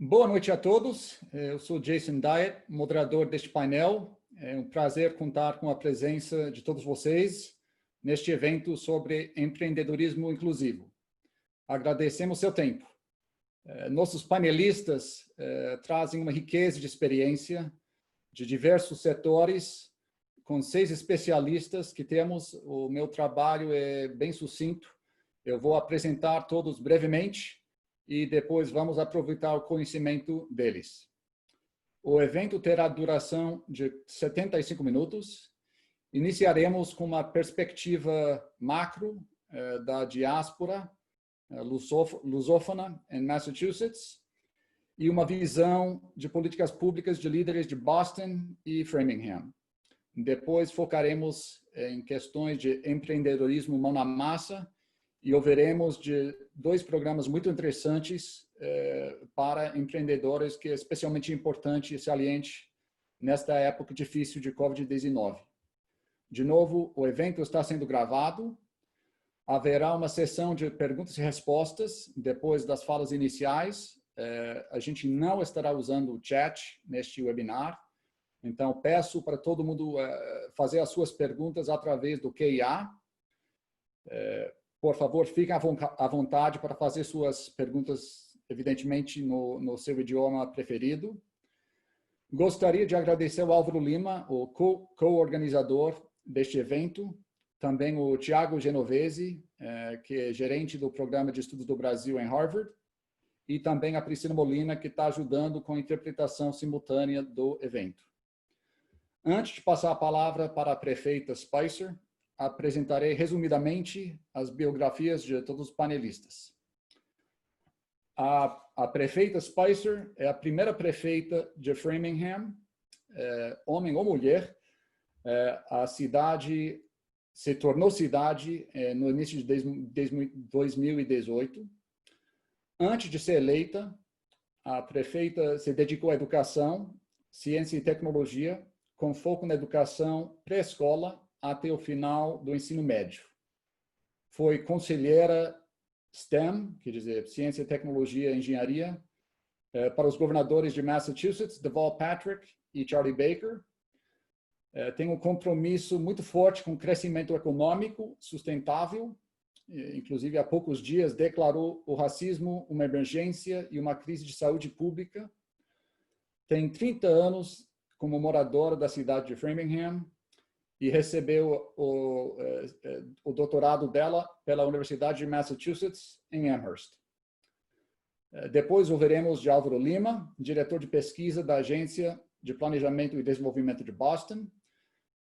Boa noite a todos. Eu sou Jason Diet, moderador deste painel. É um prazer contar com a presença de todos vocês neste evento sobre empreendedorismo inclusivo. Agradecemos seu tempo. Nossos panelistas trazem uma riqueza de experiência de diversos setores, com 6 especialistas que temos. O meu trabalho é bem sucinto. Eu vou apresentar todos brevemente e depois vamos aproveitar o conhecimento deles. O evento terá duração de 75 minutos. Iniciaremos com uma perspectiva macro da diáspora lusófona em Massachusetts e uma visão de políticas públicas de líderes de Boston e Framingham. Depois focaremos em questões de empreendedorismo mão na massa e ouviremos de 2 programas muito interessantes para empreendedores, que é especialmente importante e saliente nesta época difícil de Covid-19. De novo, o evento está sendo gravado. Haverá uma sessão de perguntas e respostas depois das falas iniciais. A gente não estará usando o chat neste webinar. Então, peço para todo mundo fazer as suas perguntas através do QIA. Por favor, fiquem à vontade para fazer suas perguntas, evidentemente, no seu idioma preferido. Gostaria de agradecer ao Álvaro Lima, o co-organizador deste evento, também o Tiago Genovese, que é gerente do Programa de Estudos do Brasil em Harvard, e também a Priscila Molina, que está ajudando com a interpretação simultânea do evento. Antes de passar a palavra para a Prefeita Spicer, apresentarei resumidamente as biografias de todos os panelistas. A Prefeita Spicer é a primeira prefeita de Framingham, homem ou mulher. A cidade se tornou cidade no início de 2018. Antes de ser eleita, a prefeita se dedicou à educação, ciência e tecnologia, com foco na educação pré-escola até o final do ensino médio. Foi conselheira STEM, quer dizer, ciência, tecnologia e engenharia, para os governadores de Massachusetts, Desenvolv Patrick e Charlie Baker. Tem um compromisso muito forte com o crescimento econômico sustentável. Inclusive, há poucos dias, declarou o racismo uma emergência e uma crise de saúde pública. Tem 30 anos como moradora da cidade de Framingham e recebeu o doutorado dela pela Universidade de Massachusetts, em Amherst. Depois ouviremos de Álvaro Lima, diretor de pesquisa da Agência de Planejamento e Desenvolvimento de Boston.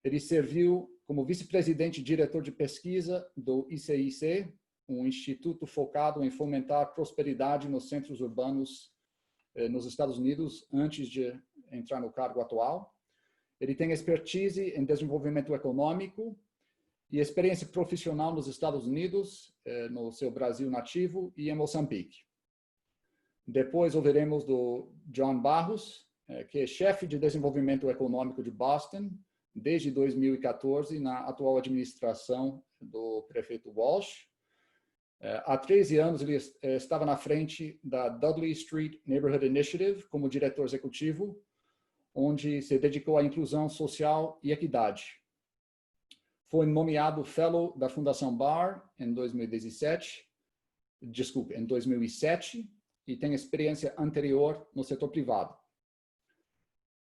Ele serviu como vice-presidente e diretor de pesquisa do ICIC, um instituto focado em fomentar prosperidade nos centros urbanos nos Estados Unidos, antes de entrar no cargo atual. Ele tem expertise em desenvolvimento econômico e experiência profissional nos Estados Unidos, no seu Brasil nativo e em Moçambique. Depois ouviremos do John Barros, que é chefe de desenvolvimento econômico de Boston desde 2014 na atual administração do prefeito Walsh. Há 13 anos ele estava na frente da Dudley Street Neighborhood Initiative como diretor executivo, onde se dedicou à inclusão social e equidade. Foi nomeado Fellow da Fundação Barr em 2007, e tem experiência anterior no setor privado.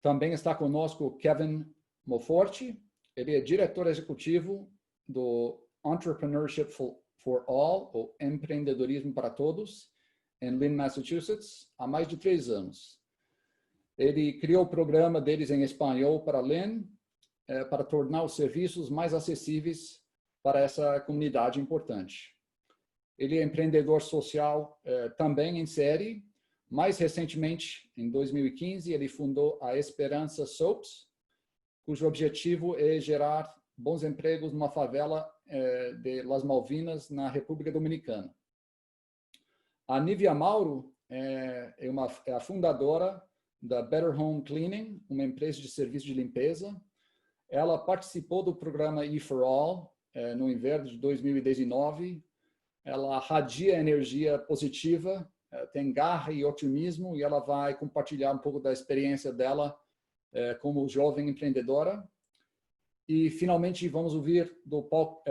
Também está conosco Kevin Moforte. Ele é diretor executivo do Entrepreneurship for All, ou Empreendedorismo para Todos, em Lynn, Massachusetts, há mais de 3 anos. Ele criou o programa deles em espanhol para Lynn, para tornar os serviços mais acessíveis para essa comunidade importante. Ele é empreendedor social também em série. Mais recentemente, em 2015, ele fundou a Esperança Soaps, cujo objetivo é gerar bons empregos numa favela de Las Malvinas, na República Dominicana. A Nivia Mauro é a fundadora da Better Home Cleaning, uma empresa de serviço de limpeza. Ela participou do programa EforAll no inverno de 2019. Ela radia energia positiva tem garra e otimismo, e ela vai compartilhar um pouco da experiência dela como jovem empreendedora. E, finalmente, vamos ouvir do Paulo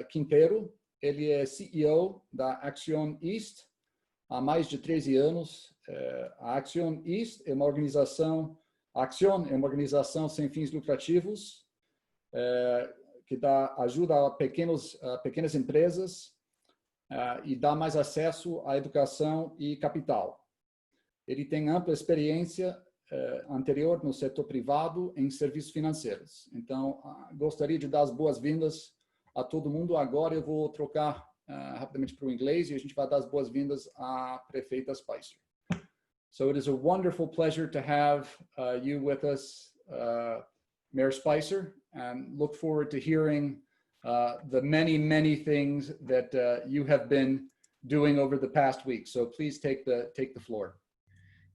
Quinteiro. Ele é CEO da Action East há mais de 13 anos. A Action East é uma organização, sem fins lucrativos, que dá ajuda a pequenas empresas e dá mais acesso à educação e capital. Ele tem ampla experiência anterior no setor privado em serviços financeiros. Então, gostaria de dar as boas-vindas a todo mundo. Agora eu vou trocar rapidamente para o inglês e a gente vai dar as boas-vindas à Prefeita Spicer. So it is a wonderful pleasure to have you with us, Mayor Spicer, and look forward to hearing the many, many things that you have been doing over the past week. So please take the floor.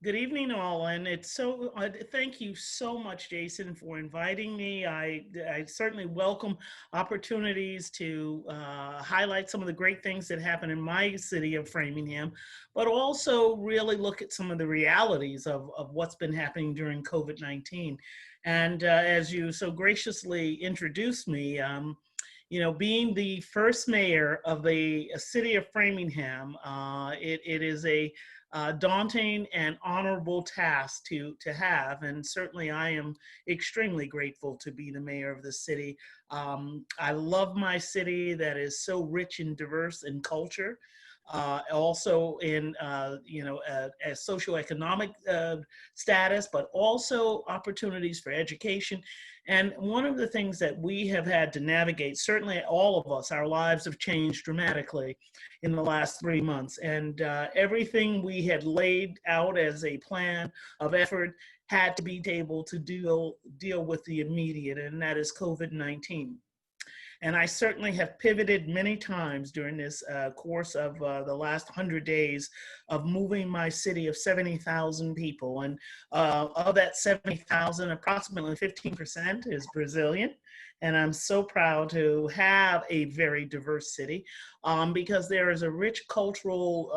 Good evening, all, and it's so thank you so much, Jason, for inviting me. I certainly welcome opportunities to highlight some of the great things that happen in my city of Framingham, but also really look at some of the realities of what's been happening during COVID-19. And as you so graciously introduced me, you know, being the first mayor of the city of Framingham, it is a daunting and honorable task to have, and certainly I am extremely grateful to be the mayor of the city. I love my city that is so rich and diverse in culture, also in you know, a socioeconomic status, but also opportunities for education. And one of the things that we have had to navigate, certainly all of us, our lives have changed dramatically in the last 3 months. And everything we had laid out as a plan of effort had to be able to deal with the immediate, and that is COVID-19. And I certainly have pivoted many times during this course of the last 100 days of moving my city of 70,000 people. And of that 70,000, approximately 15% is Brazilian. And I'm so proud to have a very diverse city because there is a rich cultural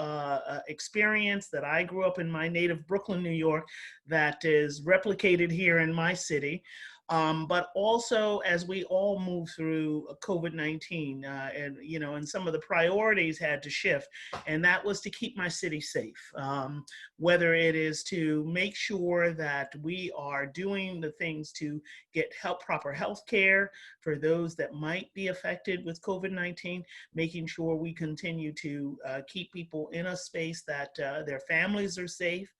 experience that I grew up in my native Brooklyn, New York, that is replicated here in my city. But also as we all move through COVID-19 and, you know, and some of the priorities had to shift, and that was to keep my city safe. Whether it is to make sure that we are doing the things to get proper health care for those that might be affected with COVID-19, making sure we continue to keep people in a space that their families are safe.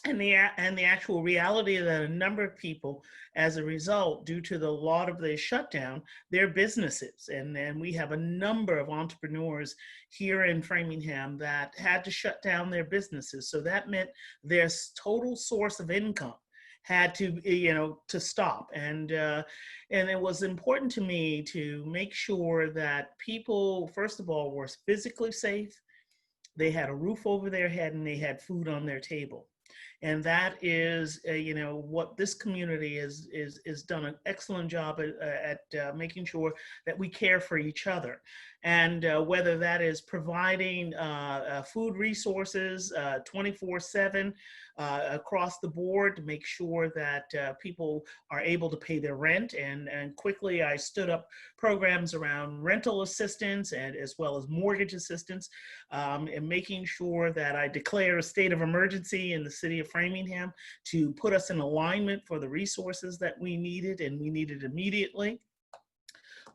And the actual reality that a number of people, as a result, due to the lot of the shutdown, their businesses, and we have a number of entrepreneurs here in Framingham that had to shut down their businesses. So that meant their total source of income had to, you know, to stop. And it was important to me to make sure that people, first of all, were physically safe, they had a roof over their head, and they had food on their table. And that is, you know, what this community is done an excellent job at making sure that we care for each other. And whether that is providing food resources 24/7 across the board to make sure that people are able to pay their rent. And quickly I stood up programs around rental assistance and as well as mortgage assistance, and making sure that I declare a state of emergency in the city of Framingham to put us in alignment for the resources that we needed, and we needed immediately.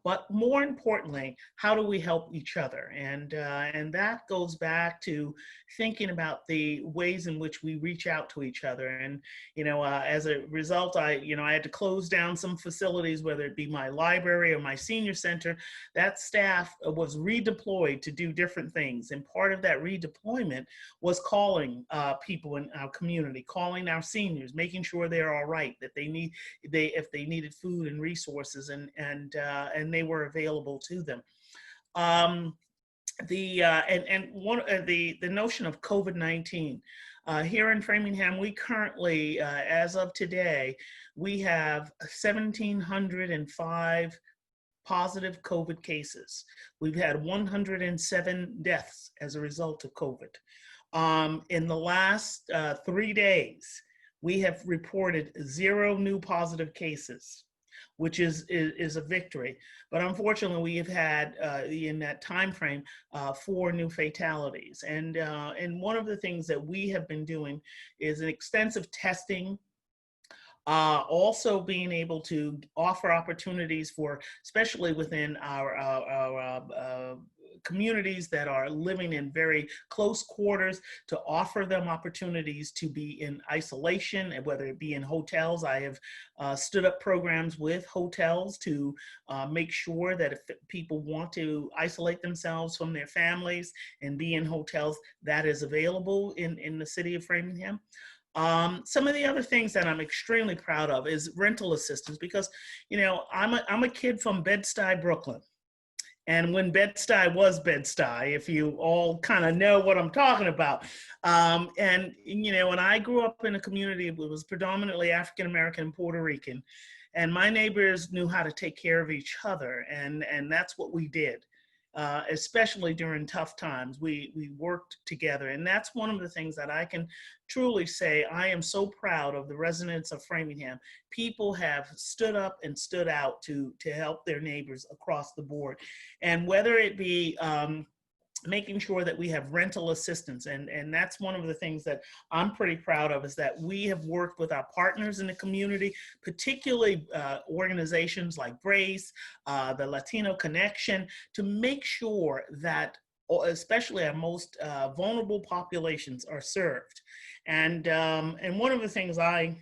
But more importantly, how do we help each other? And that goes back to thinking about the ways in which we reach out to each other. And, you know, as a result, I had to close down some facilities, whether it be my library or my senior center. That staff was redeployed to do different things. And part of that redeployment was calling people in our community, calling our seniors, making sure they're all right, that if they needed food and resources, and they were available to them. The notion of COVID-19 here in Framingham, we currently, as of today, we have 1,705 positive COVID cases. We've had 107 deaths as a result of COVID. In the last 3 days, we have reported 0 new positive cases, which is a victory. But unfortunately, we have had in that time frame 4 new fatalities. And one of the things that we have been doing is an extensive testing. Also being able to offer opportunities for, especially within our communities that are living in very close quarters, to offer them opportunities to be in isolation, and whether it be in hotels. I have stood up programs with hotels to make sure that if people want to isolate themselves from their families and be in hotels, that is available in the city of Framingham. Some of the other things that I'm extremely proud of is rental assistance, because, you know, I'm a kid from Bed-Stuy, Brooklyn. And when Bed-Stuy was Bed-Stuy, if you all kind of know what I'm talking about. And, you know, when I grew up in a community, it was predominantly African-American and Puerto Rican. And my neighbors knew how to take care of each other. And that's what we did. Especially during tough times, we worked together. And that's one of the things that I can truly say I am so proud of the residents of Framingham. People have stood up and stood out to help their neighbors across the board. And whether it be making sure that we have rental assistance. And that's one of the things that I'm pretty proud of, is that we have worked with our partners in the community, particularly organizations like Brace, the Latino Connection, to make sure that especially our most vulnerable populations are served. And one of the things I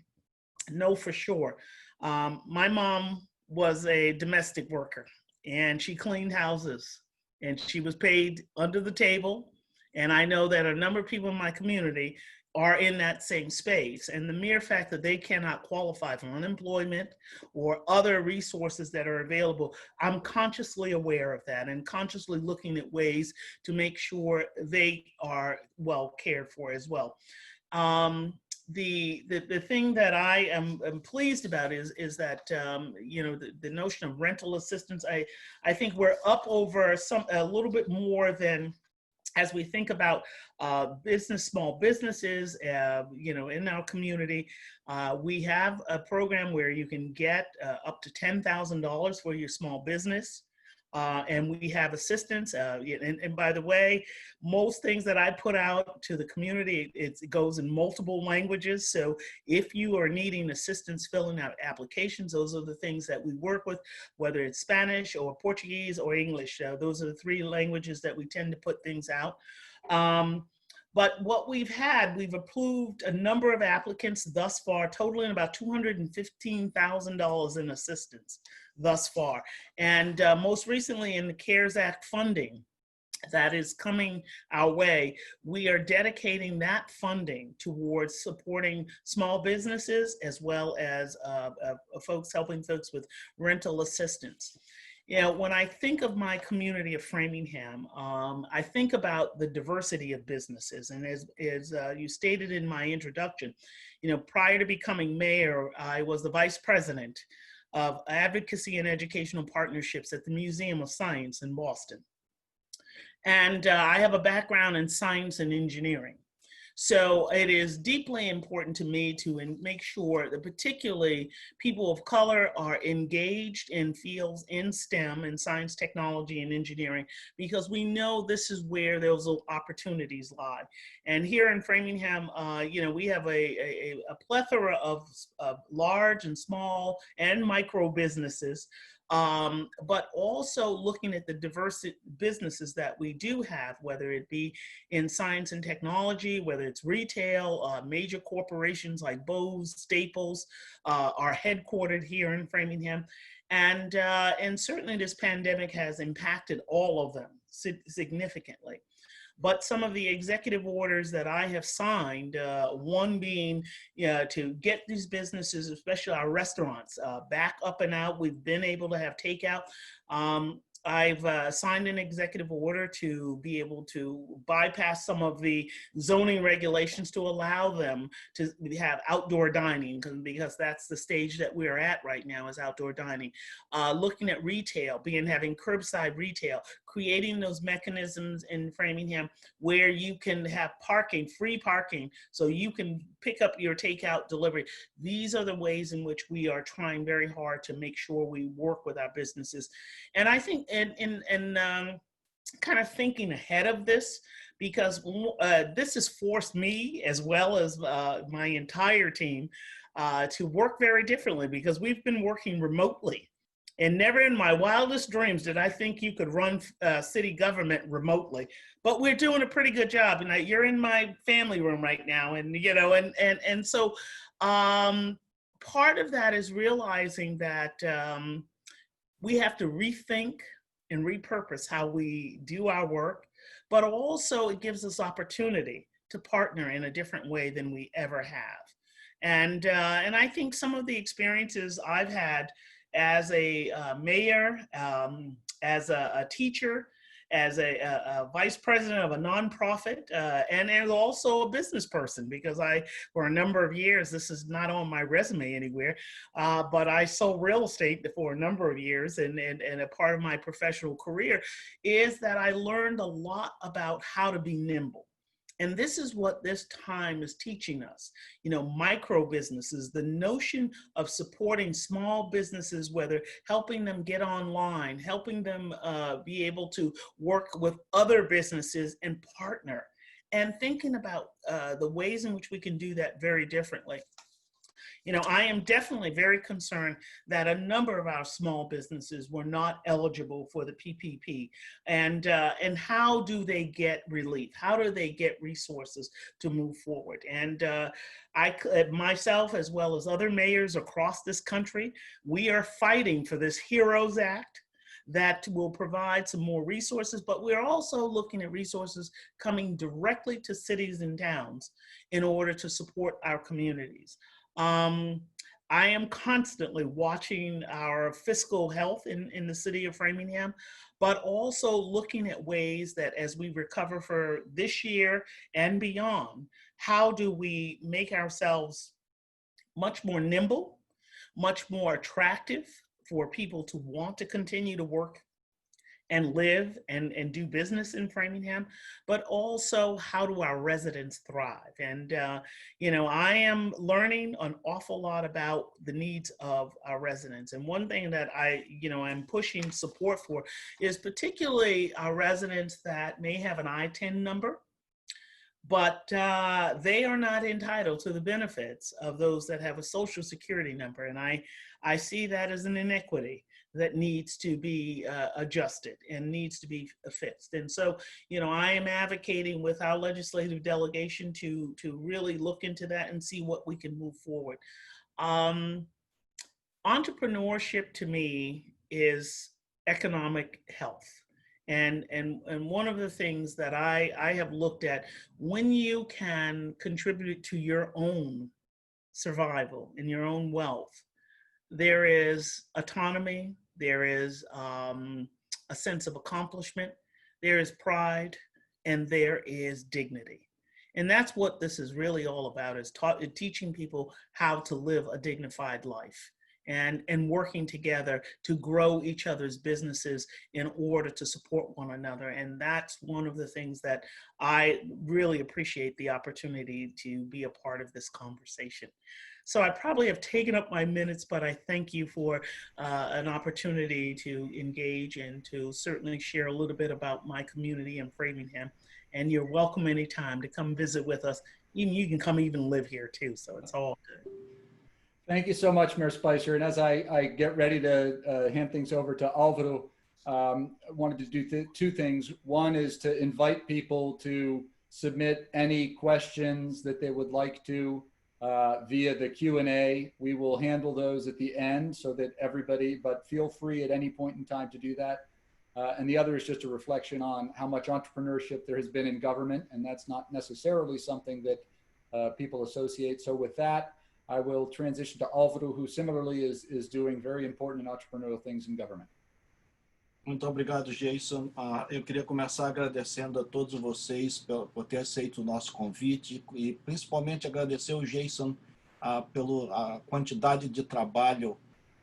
know for sure, my mom was a domestic worker, and she cleaned houses, and she was paid under the table. And I know that a number of people in my community are in that same space. And the mere fact that they cannot qualify for unemployment or other resources that are available, I'm consciously aware of that and consciously looking at ways to make sure they are well cared for as well. The thing that I am pleased about is that you know, the notion of rental assistance. I think we're up over a little bit more than, as we think about small businesses, you know, in our community. We have a program where you can get up to $10,000 for your small business. And we have assistance. And by the way, most things that I put out to the community, it goes in multiple languages. So if you are needing assistance filling out applications, those are the things that we work with, whether it's Spanish or Portuguese or English. Those are the 3 languages that we tend to put things out. But what we've approved a number of applicants thus far, totaling about $215,000 in assistance thus far. And most recently in the CARES Act funding that is coming our way, we are dedicating that funding towards supporting small businesses, as well as helping folks with rental assistance. You know, when I think of my community of Framingham, I think about the diversity of businesses. And as you stated in my introduction, you know, prior to becoming mayor, I was the vice president of advocacy and educational partnerships at the Museum of Science in Boston. And I have a background in science and engineering. So it is deeply important to me to make sure that particularly people of color are engaged in fields in STEM, and science, technology, and engineering, because we know this is where those opportunities lie. And here in Framingham, you know, we have a plethora of large and small and micro businesses. But also looking at the diverse businesses that we do have, whether it be in science and technology, whether it's retail, major corporations like Bose, Staples, are headquartered here in Framingham. And certainly this pandemic has impacted all of them significantly. But some of the executive orders that I have signed, one being to get these businesses, especially our restaurants, back up and out. We've been able to have takeout. I've signed an executive order to be able to bypass some of the zoning regulations to allow them to have outdoor dining, because that's the stage that we're at right now, is outdoor dining. Looking at retail, having curbside retail, creating those mechanisms in Framingham where you can have parking, free parking, so you can pick up your takeout delivery. These are the ways in which we are trying very hard to make sure we work with our businesses. And I think kind of thinking ahead of this, because this has forced me as well as my entire team to work very differently, because we've been working remotely. And never in my wildest dreams did I think you could run city government remotely. But we're doing a pretty good job. And you're in my family room right now. And, you know, and so part of that is realizing that we have to rethink and repurpose how we do our work, but also it gives us opportunity to partner in a different way than we ever have. And I think some of the experiences I've had as a mayor, as a teacher, as a vice president of a nonprofit, and as also a business person, because for a number of years, this is not on my resume anywhere, but I sold real estate for a number of years, and a part of my professional career is that I learned a lot about how to be nimble. And this is what this time is teaching us. You know, micro businesses, the notion of supporting small businesses, whether helping them get online, helping them be able to work with other businesses and partner, and thinking about the ways in which we can do that very differently. You know, I am definitely very concerned that a number of our small businesses were not eligible for the PPP. And how do they get relief? How do they get resources to move forward? And I, myself, as well as other mayors across this country, we are fighting for this HEROES Act that will provide some more resources, but we're also looking at resources coming directly to cities and towns in order to support our communities. I am constantly watching our fiscal health in the city of Framingham, but also looking at ways that as we recover for this year and beyond, how do we make ourselves much more nimble, much more attractive for people to want to continue to work and live and do business in Framingham, but also how do our residents thrive? And, you know, I am learning an awful lot about the needs of our residents. And one thing that I'm pushing support for is particularly our residents that may have an I-10 number, but they are not entitled to the benefits of those that have a Social Security number. And I see that as an inequity that needs to be adjusted and needs to be fixed. And so, you know, I am advocating with our legislative delegation to really look into that and see what we can move forward. Entrepreneurship to me is economic health. And one of the things that I have looked at, when you can contribute to your own survival and your own wealth, there is autonomy, there is a sense of accomplishment, there is pride, and there is dignity. And that's what this is really all about, is teaching people how to live a dignified life and working together to grow each other's businesses in order to support one another. And that's one of the things that I really appreciate the opportunity to be a part of this conversation. So I probably have taken up my minutes, but I thank you for an opportunity to engage and to certainly share a little bit about my community in Framingham. And you're welcome anytime to come visit with us. Even you can come even live here too, so it's all good. Thank you so much, Mayor Spicer. And as I get ready to hand things over to Álvaro, I wanted to do two things. One is to invite people to submit any questions that they would like to via the Q&A. We will handle those at the end so that everybody, but feel free at any point in time to do that. And the other is just a reflection on how much entrepreneurship there has been in government, and that's not necessarily something that people associate. So with that, I will transition to Álvaro, who similarly is doing very important and entrepreneurial things in government. Muito obrigado, Jason. Eu queria começar agradecendo a todos vocês por ter aceito o nosso convite e principalmente agradecer o Jason pela quantidade de trabalho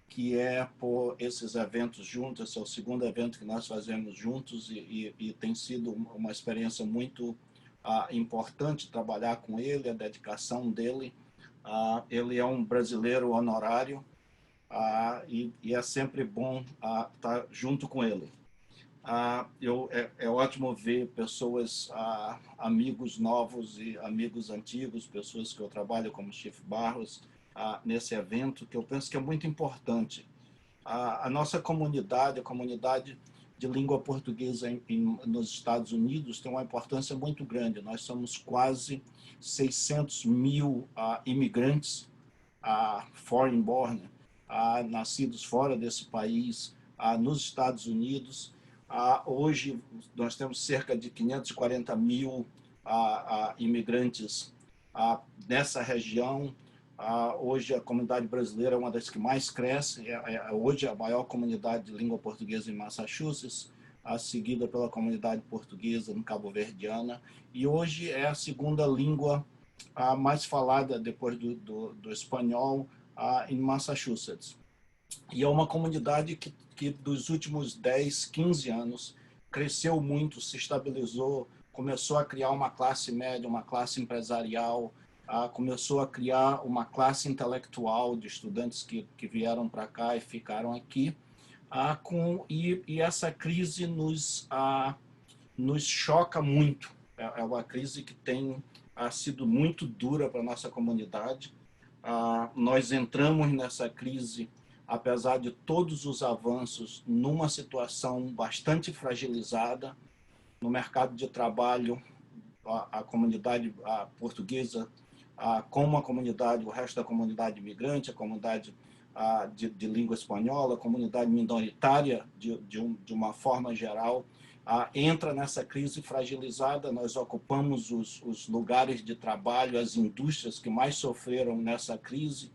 que é por esses eventos juntos. Esse é o segundo evento que nós fazemos juntos e tem sido uma experiência muito importante trabalhar com ele, a dedicação dele. Ele é um brasileiro honorário e é sempre bom estar junto com ele. É ótimo ver pessoas, amigos novos e amigos antigos, pessoas que eu trabalho como Chefe Barros, nesse evento, que eu penso que é muito importante. A nossa comunidade, a comunidade de língua portuguesa nos Estados Unidos, tem uma importância muito grande. Nós somos quase 600 mil imigrantes foreign born, nascidos fora desse país, nos Estados Unidos. Hoje, nós temos cerca de 540 mil imigrantes nessa região. Hoje, a comunidade brasileira é uma das que mais cresce. Hoje, a maior comunidade de língua portuguesa em Massachusetts, seguida pela comunidade portuguesa no Cabo-Verdiana. E hoje é a segunda língua mais falada, depois do espanhol, em Massachusetts. E é uma comunidade que dos últimos 10, 15 anos cresceu muito, se estabilizou, começou a criar uma classe média, uma classe empresarial, começou a criar uma classe intelectual de estudantes que vieram para cá e ficaram aqui. E essa crise nos choca muito. É uma crise que tem sido muito dura para a nossa comunidade. Nós entramos nessa crise, apesar de todos os avanços, numa situação bastante fragilizada. No mercado de trabalho, a comunidade portuguesa, como a comunidade, o resto da comunidade imigrante, a comunidade de língua espanhola, a comunidade minoritária, de uma forma geral, entra nessa crise fragilizada. Nós ocupamos os lugares de trabalho, as indústrias que mais sofreram nessa crise,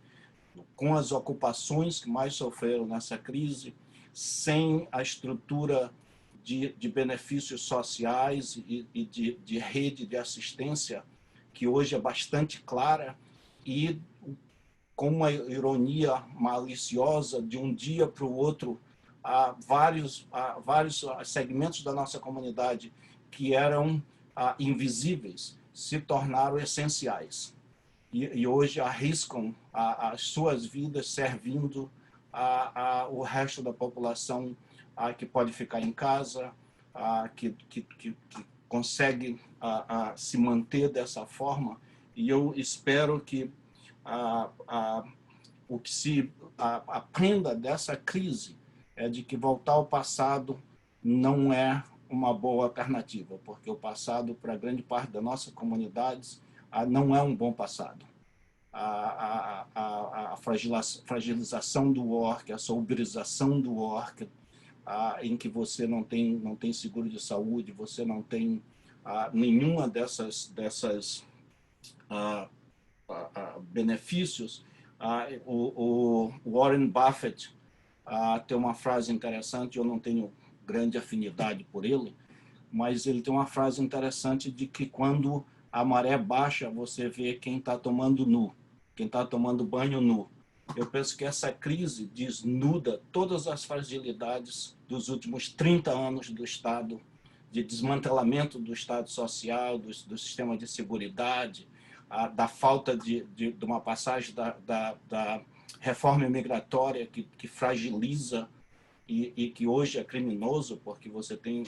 com as ocupações que mais sofreram nessa crise, sem a estrutura de benefícios sociais e de rede de assistência, que hoje é bastante clara, e com uma ironia maliciosa, de um dia para o outro, vários segmentos da nossa comunidade que eram invisíveis se tornaram essenciais. E hoje arriscam as suas vidas servindo o resto da população que pode ficar em casa, que consegue se manter dessa forma. E eu espero que o que se aprenda dessa crise é de que voltar ao passado não é uma boa alternativa, porque o passado, para grande parte das nossas comunidades, não é um bom passado. A fragilização do work, a soberização do work, em que você não tem seguro de saúde, você não tem nenhuma dessas benefícios. O Warren Buffett tem uma frase interessante, eu não tenho grande afinidade por ele, mas ele tem uma frase interessante de que quando a maré baixa, você vê quem está tomando nu, quem está tomando banho nu. Eu penso que essa crise desnuda todas as fragilidades dos últimos 30 anos do Estado, de desmantelamento do Estado social, do sistema de seguridade, da falta de uma passagem da reforma migratória que fragiliza e que hoje é criminoso, porque você tem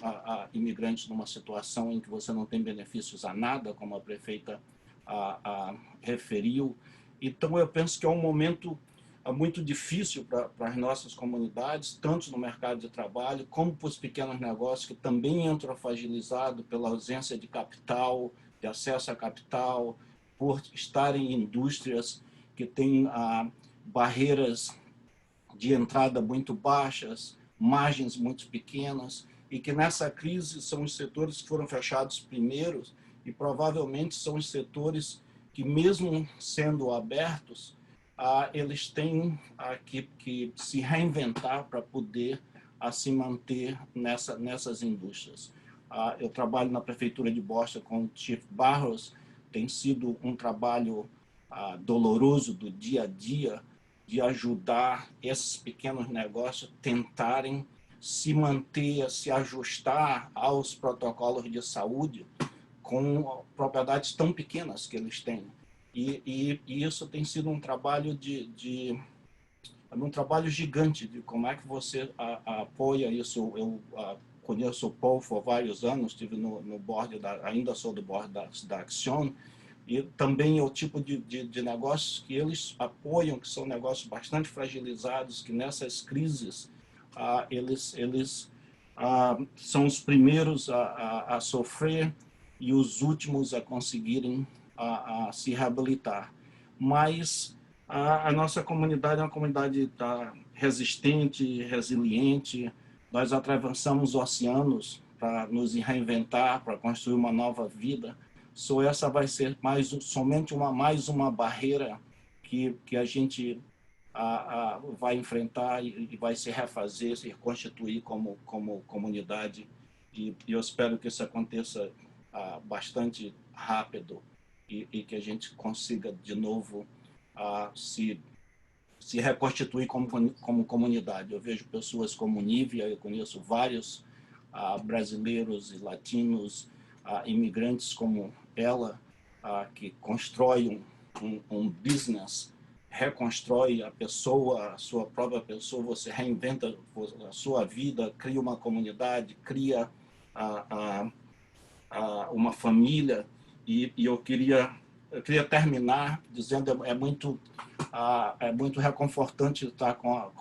imigrantes numa situação em que você não tem benefícios a nada, como a prefeita referiu. Então, eu penso que é um momento muito difícil para as nossas comunidades, tanto no mercado de trabalho, como para os pequenos negócios, que também entram fragilizados pela ausência de capital, de acesso a capital, por estarem em indústrias que têm barreiras de entrada muito baixas, margens muito pequenas, e que nessa crise são os setores que foram fechados primeiros e provavelmente são os setores que, mesmo sendo abertos, eles têm que se reinventar para poder se manter nessas indústrias. Eu trabalho na Prefeitura de Boston com o Chefe Barros, tem sido um trabalho doloroso do dia a dia, de ajudar esses pequenos negócios tentarem se manter, se ajustar aos protocolos de saúde com propriedades tão pequenas que eles têm. E isso tem sido um trabalho um trabalho gigante de como é que você apoia isso. Eu conheço o Paul por vários anos, estive no board, ainda sou do board da Action, e também é o tipo de negócios que eles apoiam, que são negócios bastante fragilizados, que nessas crises eles são os primeiros a sofrer e os últimos a conseguirem se reabilitar. Mas a nossa comunidade é uma comunidade resistente, resiliente. Nós atravessamos oceanos para nos reinventar, para construir uma nova vida. Essa vai ser somente mais uma barreira que a gente vai enfrentar e vai se refazer, se reconstituir como comunidade. E eu espero que isso aconteça bastante rápido e que a gente consiga de novo se reconstituir como comunidade. Eu vejo pessoas como Nivia, eu conheço vários brasileiros e latinos, imigrantes como ela, que constrói um business, reconstrói a pessoa, a sua própria pessoa, você reinventa a sua vida, cria uma comunidade, cria uma família. E eu queria terminar dizendo é muito reconfortante estar com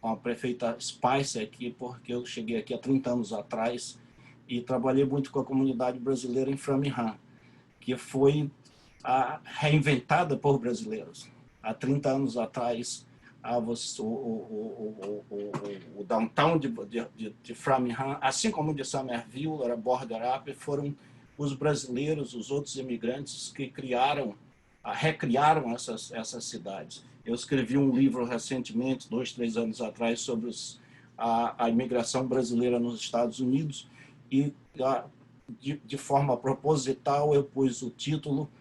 a prefeita Spicer aqui, porque eu cheguei aqui há 30 anos atrás e trabalhei muito com a comunidade brasileira em Framingham, que foi reinventada por brasileiros. Há 30 anos atrás, o downtown de Framingham, assim como de Somerville, era border up, foram os brasileiros, os outros imigrantes que recriaram essas cidades. Eu escrevi um livro recentemente, 2, 3 anos atrás, sobre a imigração brasileira nos Estados Unidos e, de forma proposital, eu pus o título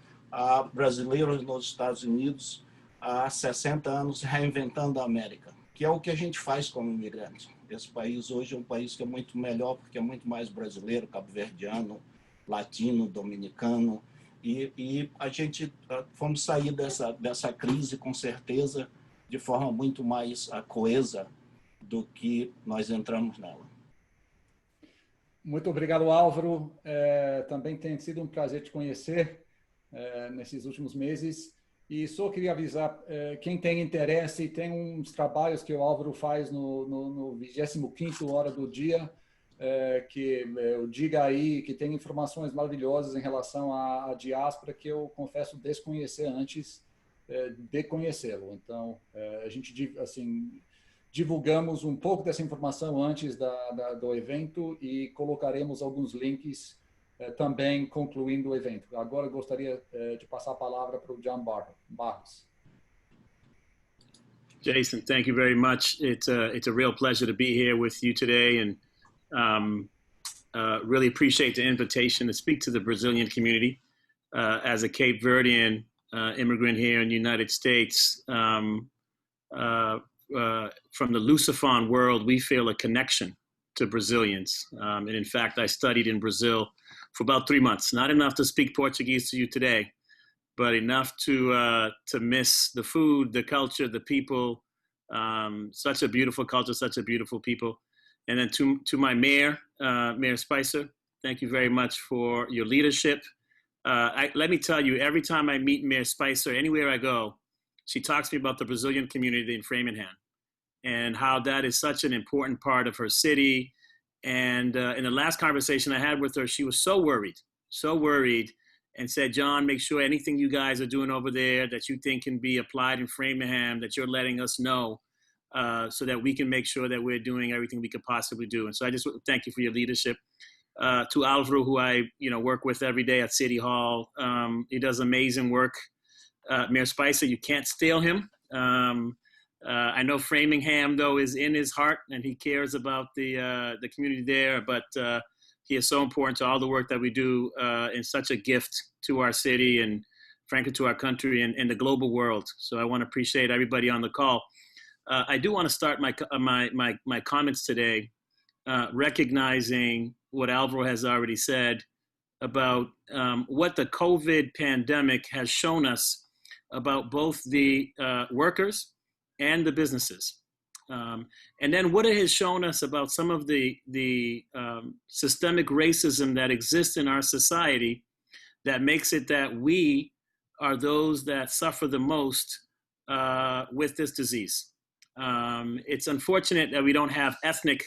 Brasileiros nos Estados Unidos há 60 anos reinventando a América, que é o que a gente faz como imigrante. Esse país hoje é um país que é muito melhor, porque é muito mais brasileiro, cabo-verdiano, latino, dominicano, e a gente vamos sair dessa crise, com certeza, de forma muito mais coesa do que nós entramos nela. Muito obrigado, Álvaro. Também tem sido um prazer te conhecer nesses últimos meses. E só queria avisar, quem tem interesse, tem uns trabalhos que o Álvaro faz no 25º hora do dia, que eu diga aí que tem informações maravilhosas em relação à diáspora que eu confesso desconhecer antes de conhecê-lo. Então, a gente assim, divulgamos um pouco dessa informação antes do evento e colocaremos alguns links também concluindo o evento. Agora eu gostaria de passar a palavra para o John Barros. Jason, thank you very much. It's a real pleasure to be here with you today, and really appreciate the invitation to speak to the Brazilian community. As a Cape Verdean immigrant here in the United States, from the Lusophone world, we feel a connection to Brazilians. And in fact, I studied in Brazil for about 3 months, not enough to speak Portuguese to you today, but enough to miss the food, the culture, the people. Such a beautiful culture, such a beautiful people. And then to my mayor, Mayor Spicer, thank you very much for your leadership. Let me tell you, every time I meet Mayor Spicer, anywhere I go, she talks to me about the Brazilian community in Framingham and how that is such an important part of her city. And in the last conversation I had with her, she was so worried, and said, John, make sure anything you guys are doing over there that you think can be applied in Framingham, that you're letting us know, so that we can make sure that we're doing everything we could possibly do. And so I just thank you for your leadership. To Álvaro, who I work with every day at City Hall, he does amazing work. Mayor Spicer, you can't steal him. I know Framingham, though, is in his heart, and he cares about the community there, but he is so important to all the work that we do, and such a gift to our city. And frankly, to our country and the global world. So I want to appreciate everybody on the call. I do want to start my comments today recognizing what Álvaro has already said about what the COVID pandemic has shown us about both the workers and the businesses. And then what it has shown us about some of the systemic racism that exists in our society that makes it that we are those that suffer the most with this disease. It's unfortunate that we don't have ethnic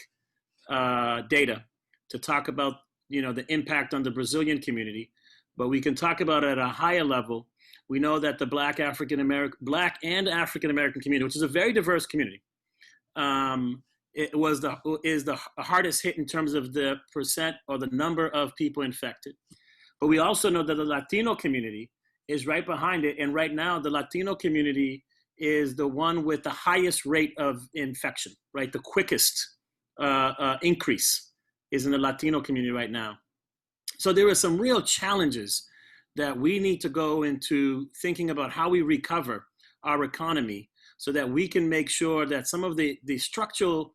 data to talk about, the impact on the Brazilian community, but we can talk about it at a higher level. We know that the Black and African American community, which is a very diverse community, is the hardest hit in terms of the percent or the number of people infected. But we also know that the Latino community is right behind it, and right now the Latino community is the one with the highest rate of infection, right? The quickest increase is in the Latino community right now. So there are some real challenges that we need to go into thinking about how we recover our economy so that we can make sure that some of the structural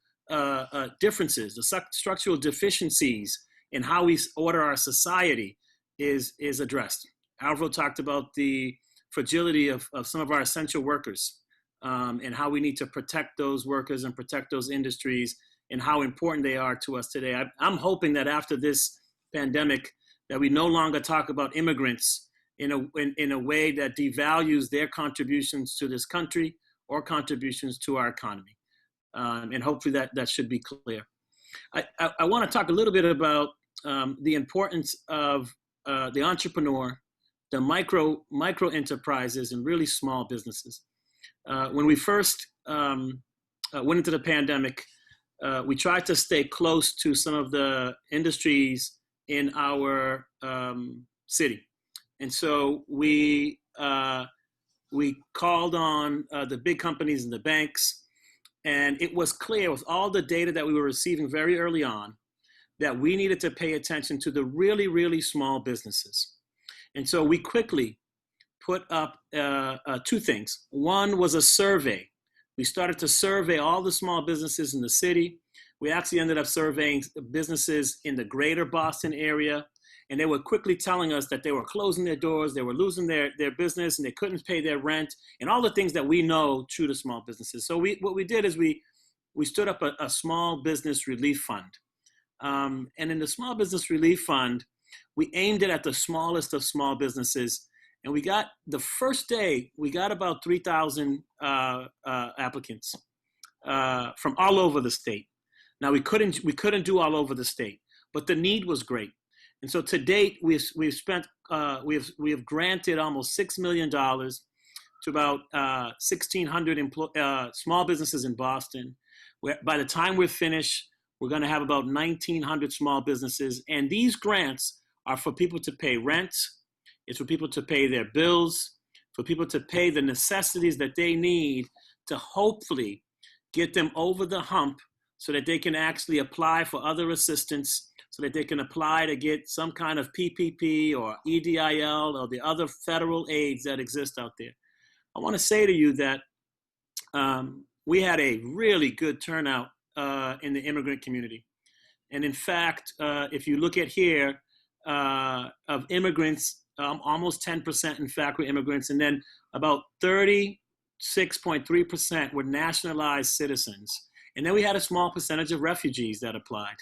differences, the structural deficiencies in how we order our society is addressed. Álvaro talked about the fragility of some of our essential workers and how we need to protect those workers and protect those industries and how important they are to us today. I'm hoping that after this pandemic, that we no longer talk about immigrants in a way that devalues their contributions to this country or contributions to our economy. And hopefully that should be clear. I want to talk a little bit about the importance of the entrepreneur, the micro enterprises, and really small businesses. When we first went into the pandemic, we tried to stay close to some of the industries in our city. And so we called on the big companies and the banks, and it was clear with all the data that we were receiving very early on that we needed to pay attention to the really, really small businesses. And so we quickly put up two things. One was a survey. We started to survey all the small businesses in the city. We actually ended up surveying businesses in the greater Boston area, and they were quickly telling us that they were closing their doors, they were losing their business, and they couldn't pay their rent, and all the things that we know true to small businesses. So what we did is we stood up a small business relief fund. And in the small business relief fund, we aimed it at the smallest of small businesses. And we got, the first day, we got about 3,000 applicants from all over the state. Now we couldn't do all over the state, but the need was great. And so to date, we have granted almost $6 million to about 1,600 small businesses in Boston. By the time we're finished, we're going to have about 1,900 small businesses. And these grants are for people to pay rent. It's for people to pay their bills, for people to pay the necessities that they need to hopefully get them over the hump so that they can actually apply for other assistance, so that they can apply to get some kind of PPP or EDIL or the other federal aids that exist out there. I want to say to you that we had a really good turnout in the immigrant community. And in fact, if you look at here, of immigrants, almost 10% in fact were immigrants, and then about 36.3% were nationalized citizens. And then we had a small percentage of refugees that applied.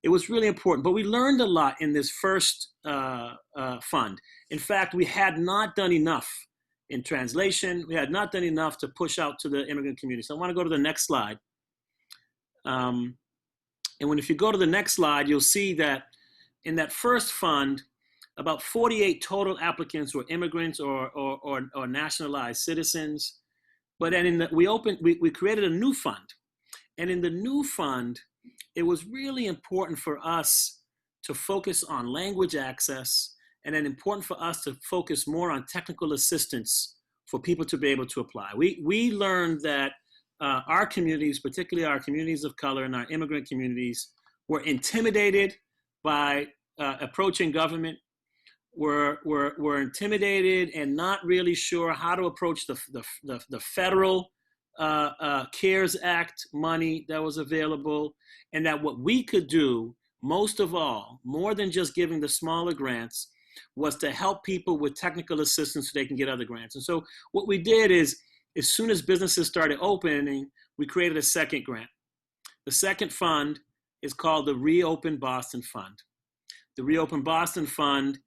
It was really important, but we learned a lot in this first fund. In fact, we had not done enough in translation. We had not done enough to push out to the immigrant community. So I want to go to the next slide. And if you go to the next slide, you'll see that in that first fund, about 48 total applicants were immigrants or nationalized citizens. But then we created a new fund. And in the new fund, it was really important for us to focus on language access, and then important for us to focus more on technical assistance for people to be able to apply. We learned that our communities, particularly our communities of color and our immigrant communities, were intimidated by approaching government. were intimidated and not really sure how to approach the federal CARES Act money that was available, and that what we could do most of all, more than just giving the smaller grants, was to help people with technical assistance so they can get other grants. And so what we did is, as soon as businesses started opening, we created a second grant. The second fund is called the Reopen Boston Fund. The Reopen Boston Fund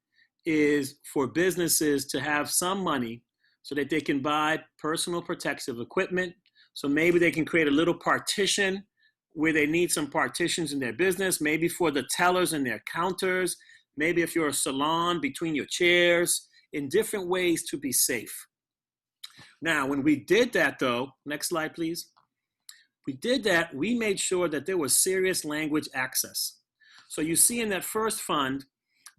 is for businesses to have some money so that they can buy personal protective equipment. So maybe they can create a little partition where they need some partitions in their business, maybe for the tellers and their counters, maybe if you're a salon, between your chairs, in different ways to be safe. Now, when we did that though, next slide, please. We did that, we made sure that there was serious language access. So you see in that first fund,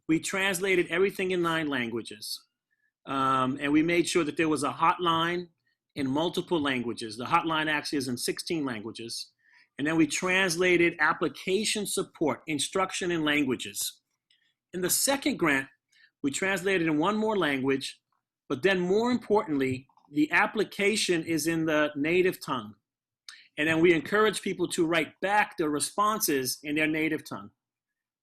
we translated everything in 9 languages. And we made sure that there was a hotline in multiple languages. The hotline actually is in 16 languages. And then we translated application support, instruction in languages. In the second grant, we translated in 1 more language, but then more importantly, the application is in the native tongue. And then we encourage people to write back their responses in their native tongue,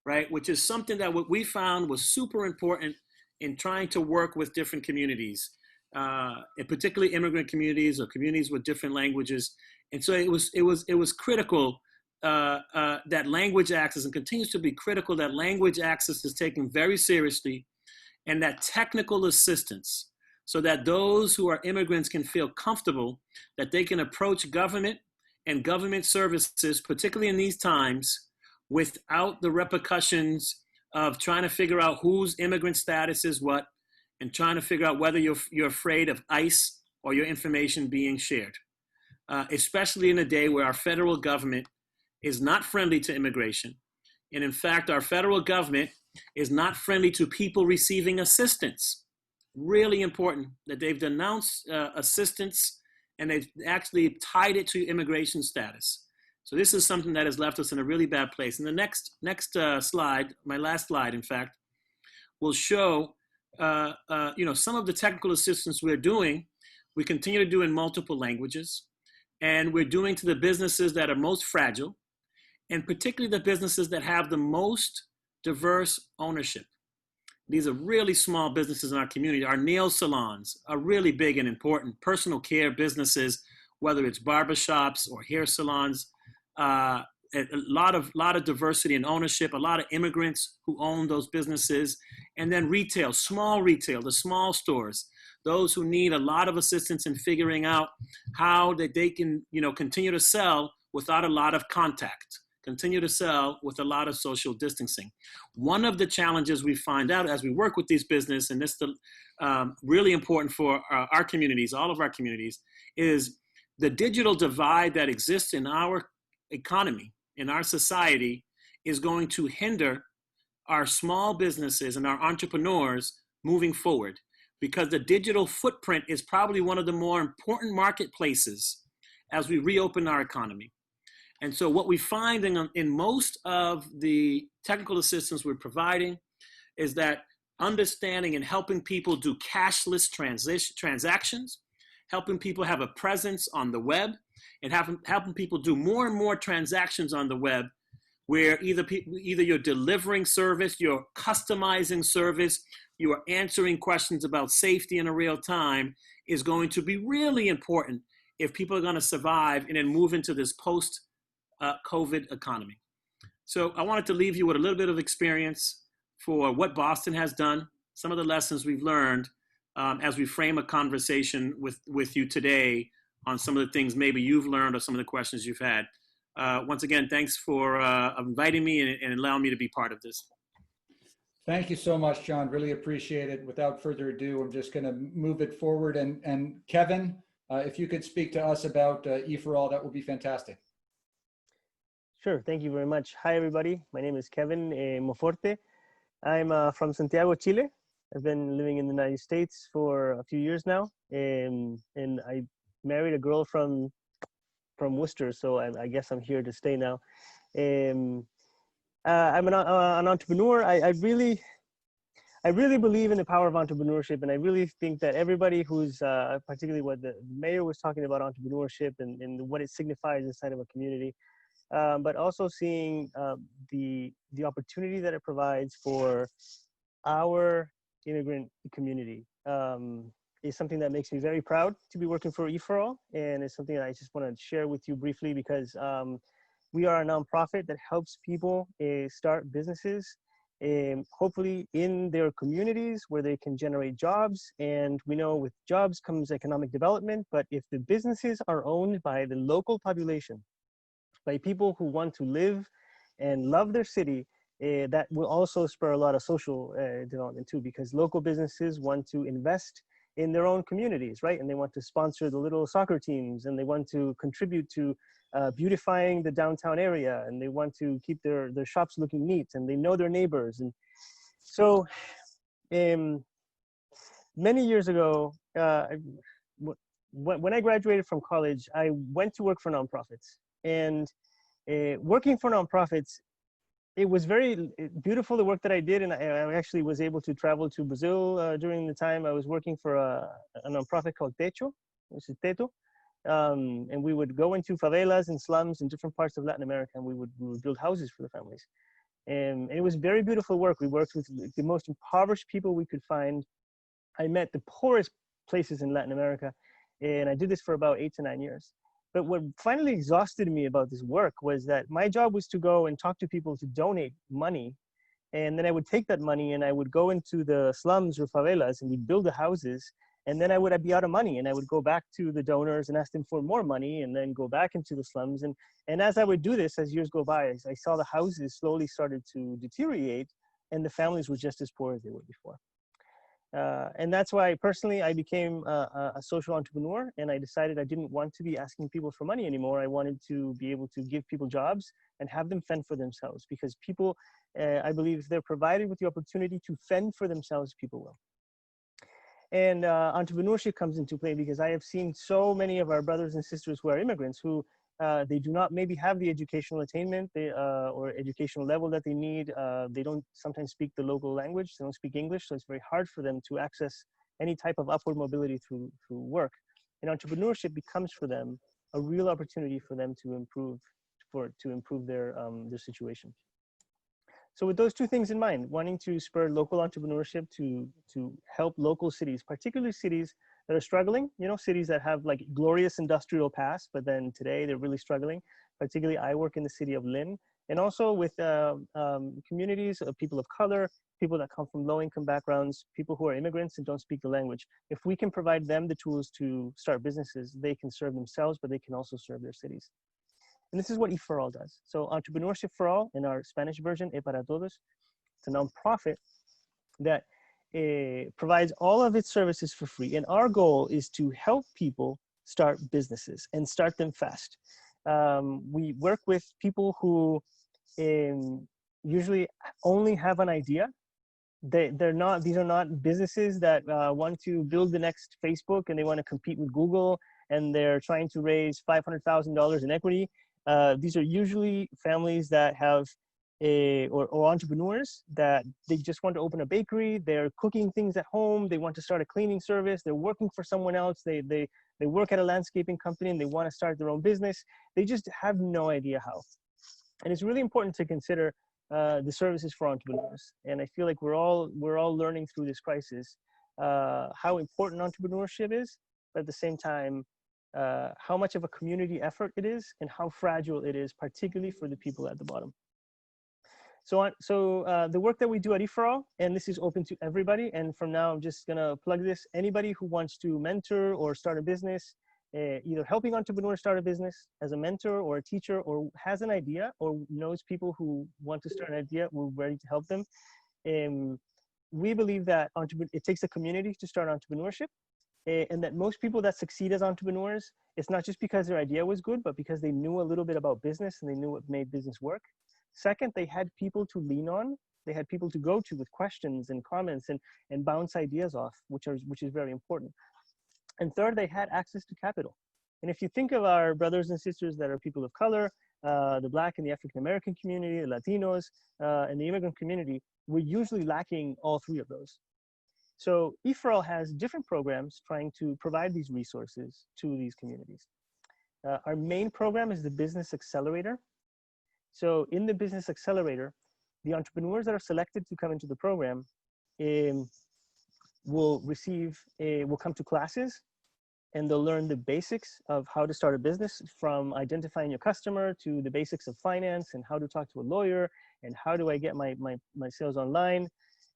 right? Which is something that what we found was super important in trying to work with different communities, and particularly immigrant communities or communities with different languages. And so it was critical that language access, and continues to be critical that language access is taken very seriously, and that technical assistance, so that those who are immigrants can feel comfortable that they can approach government and government services, particularly in these times, without the repercussions of trying to figure out whose immigrant status is what, and trying to figure out whether you're afraid of ICE or your information being shared. Especially in a day where our federal government is not friendly to immigration. And in fact, our federal government is not friendly to people receiving assistance. Really important that they've denounced assistance, and they've actually tied it to immigration status. So this is something that has left us in a really bad place. And the next slide, my last slide, in fact, will show some of the technical assistance we're doing. We continue to do in multiple languages, and we're doing to the businesses that are most fragile, and particularly the businesses that have the most diverse ownership. These are really small businesses in our community. Our nail salons are really big and important. Personal care businesses, whether it's barbershops or hair salons, a lot of diversity in ownership, a lot of immigrants who own those businesses, and then retail, the small stores, those who need a lot of assistance in figuring out how that they can, continue to sell without a lot of contact, continue to sell with a lot of social distancing. One of the challenges we find out as we work with these businesses, and this is really important for our communities, all of our communities, is the digital divide that exists in our economy, in our society, is going to hinder our small businesses and our entrepreneurs moving forward, because the digital footprint is probably one of the more important marketplaces as we reopen our economy. And so what we find in most of the technical assistance we're providing is that understanding and helping people do cashless transactions, helping people have a presence on the web, and helping people do more and more transactions on the web, where either you're delivering service, you're customizing service, you are answering questions about safety in a real time, is going to be really important if people are going to survive and then move into this post-COVID economy. So I wanted to leave you with a little bit of experience for what Boston has done, some of the lessons we've learned as we frame a conversation with you today on some of the things maybe you've learned or some of the questions you've had. Once again, thanks for inviting me and allowing me to be part of this. Thank you so much, John. Really appreciate it. Without further ado, I'm just going to move it forward. And Kevin, if you could speak to us about EforAll, that would be fantastic. Sure. Thank you very much. Hi, everybody. My name is Kevin Moforte. I'm from Santiago, Chile. I've been living in the United States for a few years now. And I married a girl from Worcester, so I guess I'm here to stay now. I'm an entrepreneur. I I really believe in the power of entrepreneurship, and I really think that everybody who's, particularly what the mayor was talking about entrepreneurship and what it signifies inside of a community, but also seeing the opportunity that it provides for our immigrant community is something that makes me very proud to be working for EforAll, and it's something that I just want to share with you briefly because we are a nonprofit that helps people start businesses, hopefully in their communities where they can generate jobs. And we know with jobs comes economic development, but if the businesses are owned by the local population, by people who want to live and love their city, that will also spur a lot of social development too, because local businesses want to invest in their own communities, right? And they want to sponsor the little soccer teams, and they want to contribute to beautifying the downtown area, and they want to keep their shops looking neat, and they know their neighbors. And so many years ago, when I graduated from college, I went to work for nonprofits. And working for nonprofits, it was very beautiful, the work that I did. And I actually was able to travel to Brazil during the time I was working for a nonprofit called Techo, which is Teto. And we would go into favelas and slums in different parts of Latin America, and we would build houses for the families. And it was very beautiful work. We worked with the most impoverished people we could find. I met the poorest places in Latin America, and I did this for about 8 to 9 years. But what finally exhausted me about this work was that my job was to go and talk to people to donate money. And then I would take that money and I would go into the slums or favelas and we'd build the houses. And then I would be out of money, and I would go back to the donors and ask them for more money, and then go back into the slums. And as I would do this, as years go by, I saw the houses slowly started to deteriorate, and the families were just as poor as they were before. And that's why personally I became a social entrepreneur, and I decided I didn't want to be asking people for money anymore. I wanted to be able to give people jobs and have them fend for themselves, because people, I believe if they're provided with the opportunity to fend for themselves, people will. And entrepreneurship comes into play because I have seen so many of our brothers and sisters who are immigrants who they do not maybe have the educational attainment or educational level that they need. They don't sometimes speak the local language. They don't speak English, so it's very hard for them to access any type of upward mobility through work. And entrepreneurship becomes for them a real opportunity for them to improve their situation. So with those two things in mind, wanting to spur local entrepreneurship to help local cities, particularly cities that are struggling, cities that have like glorious industrial past, but then today they're really struggling. Particularly, I work in the city of Lynn, and also with communities of people of color, people that come from low-income backgrounds, people who are immigrants and don't speak the language. If we can provide them the tools to start businesses, they can serve themselves, but they can also serve their cities. And this is what EforAll does. So Entrepreneurship for All, in our Spanish version, E para Todos, it's a nonprofit that provides all of its services for free. And our goal is to help people start businesses and start them fast. We work with people who usually only have an idea. These are not businesses that want to build the next Facebook and they want to compete with Google and they're trying to raise $500,000 in equity. These are usually families that have or entrepreneurs that they just want to open a bakery. They're cooking things at home. They want to start a cleaning service. They're working for someone else. They work at a landscaping company and they want to start their own business. They just have no idea how. And it's really important to consider the services for entrepreneurs. And I feel like we're all learning through this crisis how important entrepreneurship is, but at the same time, how much of a community effort it is and how fragile it is, particularly for the people at the bottom. So the work that we do at EforAll, and this is open to everybody, and from now I'm just gonna plug this, anybody who wants to mentor or start a business, either helping entrepreneurs start a business as a mentor or a teacher, or has an idea or knows people who want to start an idea, we're ready to help them. We believe that it takes a community to start entrepreneurship. And that most people that succeed as entrepreneurs, it's not just because their idea was good, but because they knew a little bit about business and they knew what made business work. Second, they had people to lean on. They had people to go to with questions and comments and bounce ideas off, which is very important. And third, they had access to capital. And if you think of our brothers and sisters that are people of color, the Black and the African American community, the Latinos, and the immigrant community, we're usually lacking all three of those. So EforAll has different programs trying to provide these resources to these communities. Our main program is the Business Accelerator. So in the Business Accelerator, the entrepreneurs that are selected to come into the program will come to classes, and they'll learn the basics of how to start a business, from identifying your customer to the basics of finance and how to talk to a lawyer and how do I get my sales online.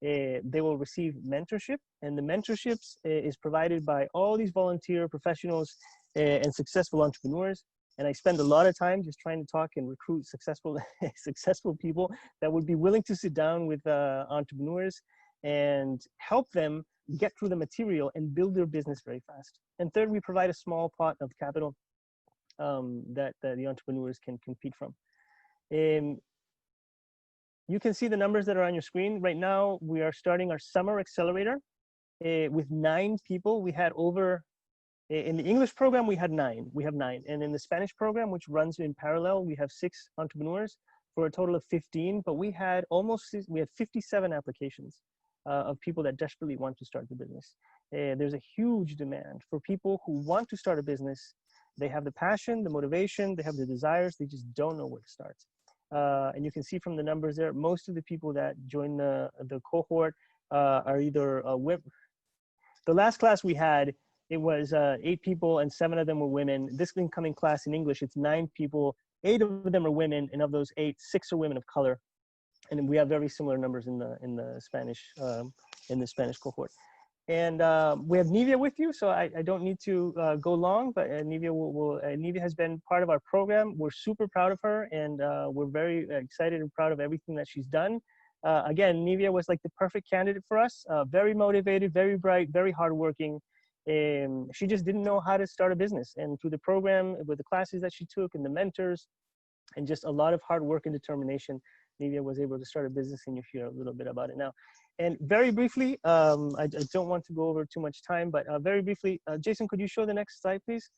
They will receive mentorship, and the mentorships is provided by all these volunteer professionals and successful entrepreneurs. And I spend a lot of time just trying to talk and recruit successful people that would be willing to sit down with entrepreneurs and help them get through the material and build their business very fast. And third, we provide a small pot of capital that the entrepreneurs can compete from. You can see the numbers that are on your screen. Right now, we are starting our summer accelerator with 9 people. We had over, in the English program, we have 9. And in the Spanish program, which runs in parallel, we have 6 entrepreneurs for a total of 15, but we had 57 applications of people that desperately want to start the business. There's a huge demand for people who want to start a business. They have the passion, the motivation, they have the desires, they just don't know where to start. And you can see from the numbers there, most of the people that join the cohort are either women. The last class we had, it was 8 people and 7 of them were women. This incoming class in English, it's 9 people, 8 of them are women, and of those 8, 6 are women of color. And we have very similar numbers in the Spanish cohort. And we have Nivia with you, so I don't need to go long, but Nivia has been part of our program. We're super proud of her, and we're very excited and proud of everything that she's done. Again, Nivia was like the perfect candidate for us, very motivated, very bright, very hardworking. She just didn't know how to start a business. And through the program, with the classes that she took and the mentors, and just a lot of hard work and determination, Nivia was able to start a business, and you'll hear a little bit about it now. And very briefly, I don't want to go over too much time, but very briefly, Jason, could you show the next slide, please?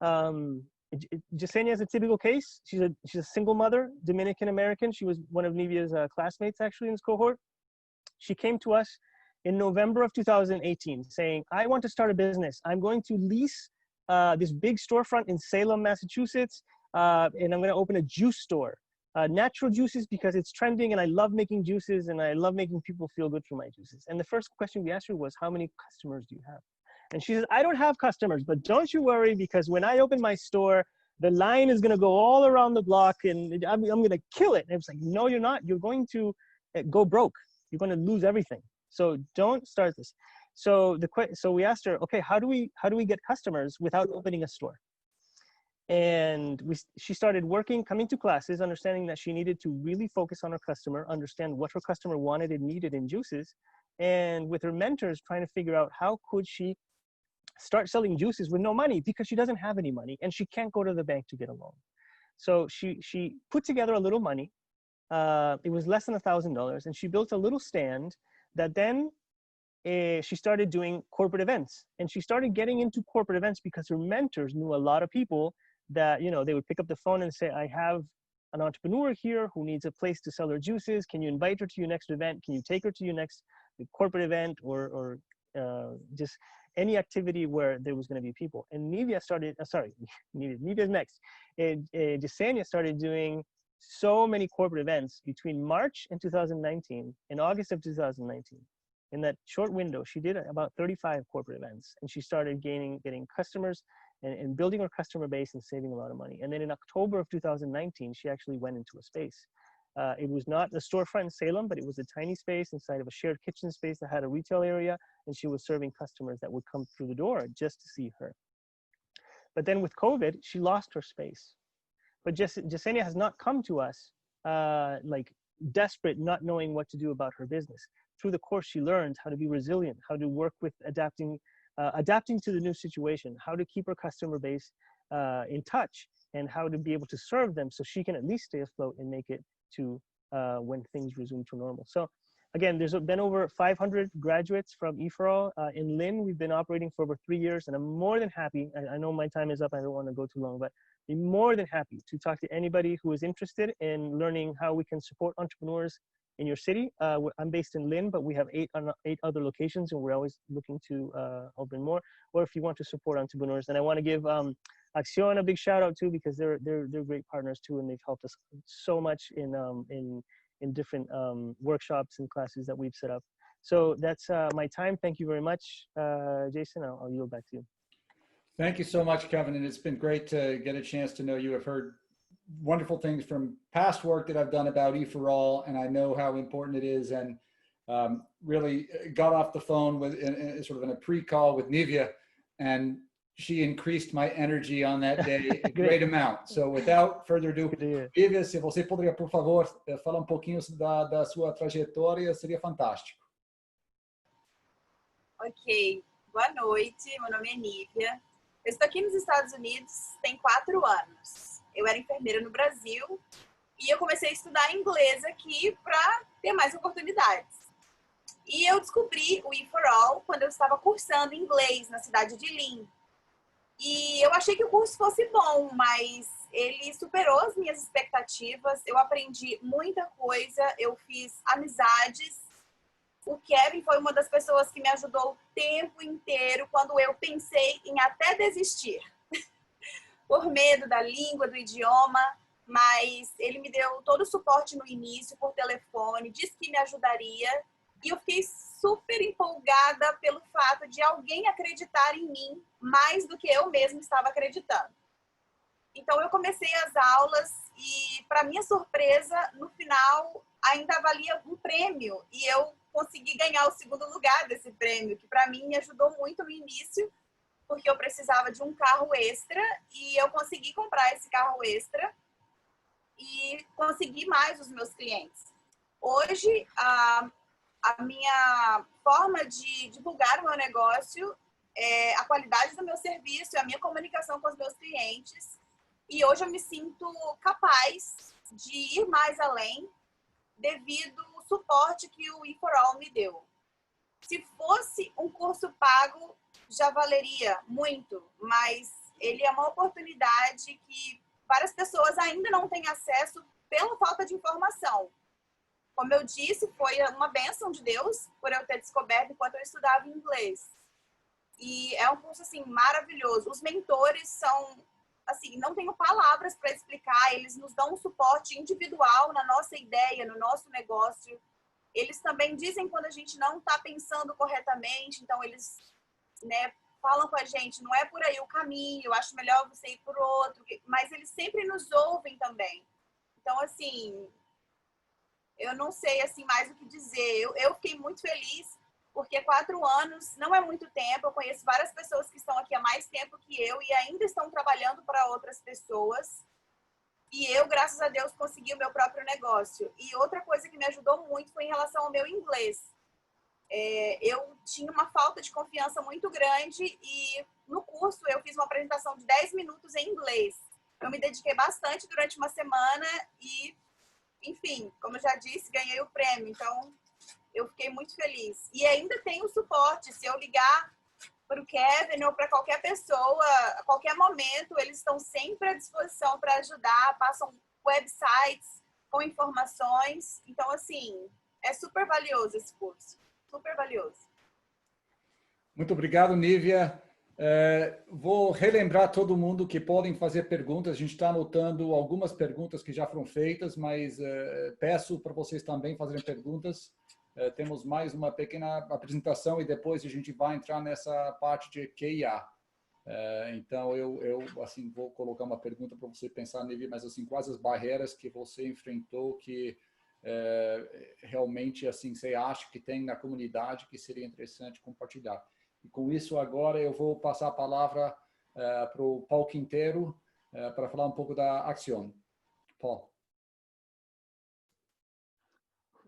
Yesenia is a typical case. She's a single mother, Dominican American. She was one of Nivia's classmates actually in this cohort. She came to us in November of 2018 saying, I want to start a business. I'm going to lease this big storefront in Salem, Massachusetts, and I'm going to open a juice store. Natural juices because it's trending, and I love making juices, and I love making people feel good through my juices. And the first question we asked her was, how many customers do you have? And she says, I don't have customers, but don't you worry, because when I open my store, the line is going to go all around the block, and I'm going to kill it. And it's like, no, you're not. You're going to go broke. You're going to lose everything. So don't start this. So we asked her, okay, how do we get customers without opening a store? And she started coming to classes, understanding that she needed to really focus on her customer, understand what her customer wanted and needed in juices, and with her mentors trying to figure out how could she start selling juices with no money, because she doesn't have any money and she can't go to the bank to get a loan. So she put together a little money. It was less than $1,000, and she built a little stand that then she started doing corporate events. And she started getting into corporate events because her mentors knew a lot of people that, they would pick up the phone and say, I have an entrepreneur here who needs a place to sell her juices. Can you invite her to your next event? Can you take her to your next corporate event, or just any activity where there was going to be people? And Nivia started, Nivia's next. And Yesenia started doing so many corporate events between March and 2019 and August of 2019. In that short window, she did about 35 corporate events, and she started getting customers and building her customer base and saving a lot of money. And then in October of 2019, she actually went into a space. It was not a storefront in Salem, but it was a tiny space inside of a shared kitchen space that had a retail area, and she was serving customers that would come through the door just to see her. But then with COVID, she lost her space. But Yesenia has not come to us like desperate, not knowing what to do about her business. Through the course, she learned how to be resilient, how to work with adapting to the new situation, how to keep her customer base in touch, and how to be able to serve them so she can at least stay afloat and make it to when things resume to normal. So again, there's been over 500 graduates from EforAll. In Lynn, we've been operating for over 3 years, and I'm more than happy. I know my time is up. I don't want to go too long, but I'm more than happy to talk to anybody who is interested in learning how we can support entrepreneurs in your city. I'm based in Lynn, but we have eight other locations, and we're always looking to open more. Or if you want to support entrepreneurs, and I want to give Acción a big shout out too, because they're great partners too, and they've helped us so much in different workshops and classes that we've set up. So that's my time. Thank you very much, Jason. I'll yield back to you. Thank you so much, Kevin. And it's been great to get a chance to know you. I've heard wonderful things from past work that I've done about EforAll, and I know how important it is. And really got off the phone with sort of in a pre-call with Nivia, and she increased my energy on that day a great amount. So without further ado, Nivia, se você poderia, por favor, falar pouquinho da sua trajetória, seria fantástico. Ok, boa noite, meu nome é Nivia. Eu estou aqui nos Estados Unidos tem 4 anos. Eu era enfermeira no Brasil e eu comecei a estudar inglês aqui para ter mais oportunidades. E eu descobri o EforAll quando eu estava cursando inglês na cidade de Lynn. E eu achei que o curso fosse bom, mas ele superou as minhas expectativas. Eu aprendi muita coisa, eu fiz amizades. O Kevin foi uma das pessoas que me ajudou o tempo inteiro quando eu pensei em até desistir. Por medo da língua, do idioma, mas ele me deu todo o suporte no início, por telefone, disse que me ajudaria. E eu fiquei super empolgada pelo fato de alguém acreditar em mim mais do que eu mesma estava acreditando. Então eu comecei as aulas e, para minha surpresa, no final ainda valia um prêmio e eu consegui ganhar o 2º lugar desse prêmio, que para mim me ajudou muito no início, porque eu precisava de um carro extra e eu consegui comprar esse carro extra e consegui mais os meus clientes. Hoje, a minha forma de divulgar o meu negócio é a qualidade do meu serviço, a minha comunicação com os meus clientes. E hoje eu me sinto capaz de ir mais além devido ao suporte que o EforAll me deu. Se fosse um curso pago, já valeria muito, mas ele é uma oportunidade que várias pessoas ainda não têm acesso pela falta de informação. Como eu disse, foi uma bênção de Deus por eu ter descoberto enquanto eu estudava inglês. E é um curso, assim, maravilhoso. Os mentores são, assim, não tenho palavras para explicar. Eles nos dão um suporte individual na nossa ideia, no nosso negócio. Eles também dizem quando a gente não está pensando corretamente. Então, eles, né, falam com a gente, não é por aí o caminho, eu acho melhor você ir por outro. Mas eles sempre nos ouvem também. Então, assim, eu não sei assim mais o que dizer. Eu fiquei muito feliz, porque 4 anos não é muito tempo. Eu conheço várias pessoas que estão aqui há mais tempo que eu e ainda estão trabalhando para outras pessoas. E eu, graças a Deus, consegui o meu próprio negócio. E outra coisa que me ajudou muito foi em relação ao meu inglês. Eu tinha uma falta de confiança muito grande e no curso eu fiz uma apresentação de 10 minutos em inglês. Eu me dediquei bastante durante uma semana e, enfim, como eu já disse, ganhei o prêmio. Então, eu fiquei muito feliz. E ainda tem o suporte. Se eu ligar para o Kevin ou para qualquer pessoa, a qualquer momento, eles estão sempre à disposição para ajudar. Passam websites com informações. Então, assim, é super valioso esse curso. Super valioso. Muito obrigado, Nivia. Vou relembrar todo mundo que podem fazer perguntas. A gente está anotando algumas perguntas que já foram feitas, mas peço para vocês também fazerem perguntas. Temos mais uma pequena apresentação e depois a gente vai entrar nessa parte de QIA. Então, eu assim, vou colocar uma pergunta para você pensar, Nivia, mas assim, quais as barreiras que você enfrentou que realmente assim, você acha que tem na comunidade que seria interessante compartilhar. E com isso, agora eu vou passar a palavra para o Paulo Quinteiro para falar um pouco da Acción. Paul.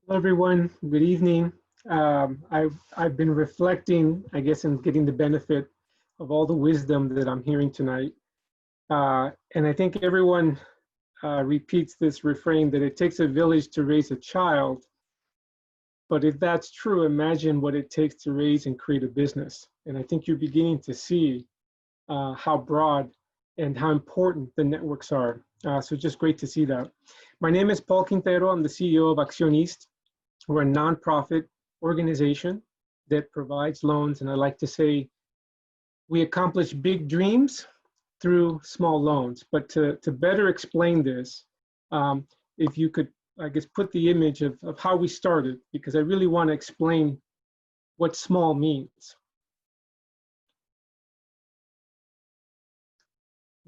Hello, everyone. Good evening. I've been reflecting, I guess, and getting the benefit of all the wisdom that I'm hearing tonight. And I think everyone repeats this refrain that it takes a village to raise a child. But if that's true, imagine what it takes to raise and create a business. And I think you're beginning to see how broad and how important the networks are. So just great to see that. My name is Paul Quintero. I'm the CEO of Acción East. We're a nonprofit organization that provides loans, and I like to say we accomplish big dreams through small loans. But to better explain this, if you could, I guess, put the image of how we started, because I really want to explain what small means.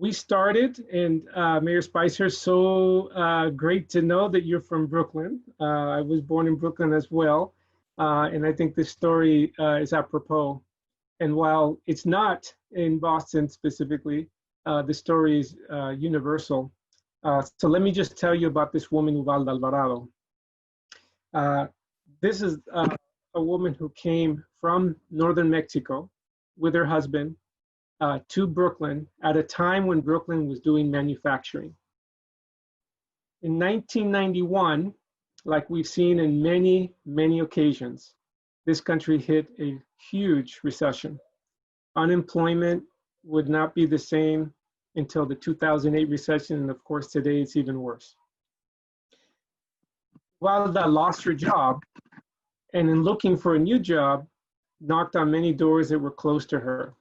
We started, and Mayor Spicer, so great to know that you're from Brooklyn. I was born in Brooklyn as well, and I think this story is apropos. And while it's not in Boston specifically, the story is universal. So let me just tell you about this woman, Uvalda Alvarado. This is a woman who came from northern Mexico with her husband to Brooklyn at a time when Brooklyn was doing manufacturing. In 1991, like we've seen in many, many occasions, this country hit a huge recession. Unemployment would not be the same until the 2008 recession, and of course today it's even worse. Walda lost her job, and in looking for a new job, knocked on many doors that were close to her.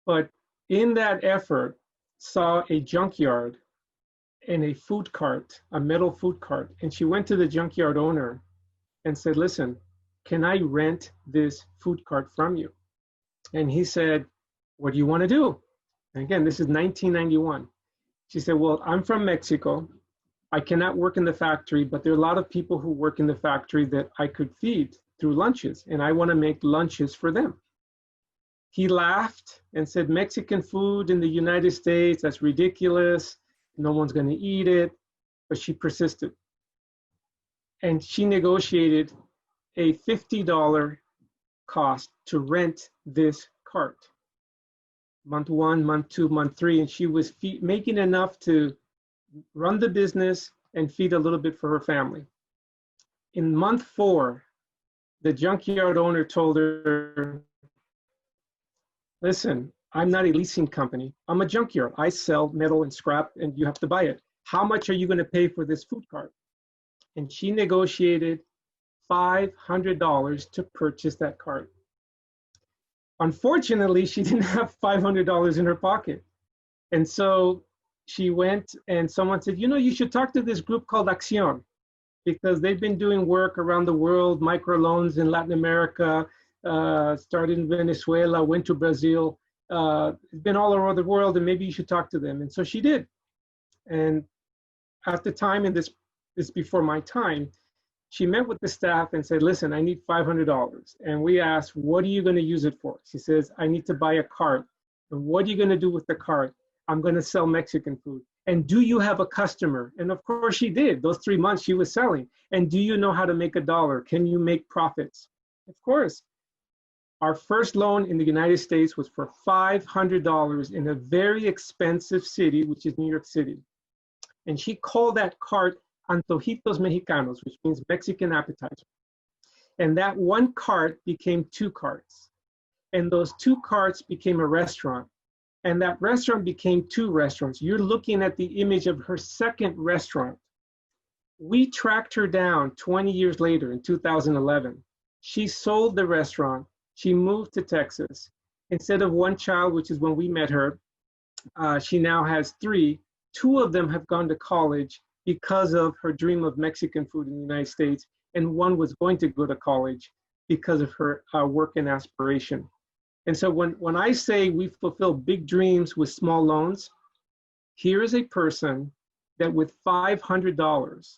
But in that effort, saw a junkyard and a food cart, a metal food cart, and she went to the junkyard owner and said, listen, can I rent this food cart from you? And he said, what do you want to do? And again, this is 1991. She said, well, I'm from Mexico. I cannot work in the factory, but there are a lot of people who work in the factory that I could feed through lunches, and I want to make lunches for them. He laughed and said, Mexican food in the United States, that's ridiculous. No one's going to eat it. But she persisted. And she negotiated a $50 cost to rent this cart. Month 1, month 2, month 3, and she was making enough to run the business and feed a little bit for her family. In month 4, the junkyard owner told her, listen, I'm not a leasing company. I'm a junkyard. I sell metal and scrap, and you have to buy it. How much are you going to pay for this food cart? And she negotiated $500 to purchase that cart. Unfortunately, she didn't have $500 in her pocket. And so she went, and someone said, you know, you should talk to this group called Acción, because they've been doing work around the world, microloans in Latin America, started in Venezuela, went to Brazil, been all over the world, and maybe you should talk to them. And so she did. And at the time, and this is before my time, she met with the staff and said, listen, I need $500. And we asked, what are you going to use it for? She says, I need to buy a cart. And what are you going to do with the cart? I'm going to sell Mexican food. And do you have a customer? And of course she did. Those 3 months she was selling. And do you know how to make $1? Can you make profits? Of course. Our first loan in the United States was for $500 in a very expensive city, which is New York City. And she called that cart Antojitos Mexicanos, which means Mexican appetizer. And that one cart became 2 carts. And those 2 carts became a restaurant. And that restaurant became 2 restaurants. You're looking at the image of her second restaurant. We tracked her down 20 years later in 2011. She sold the restaurant. She moved to Texas. Instead of 1 child, which is when we met her, she now has 3. 2 of them have gone to college because of her dream of Mexican food in the United States, and 1 was going to go to college because of her work and aspiration. And so when I say we fulfill big dreams with small loans, here is a person that with $500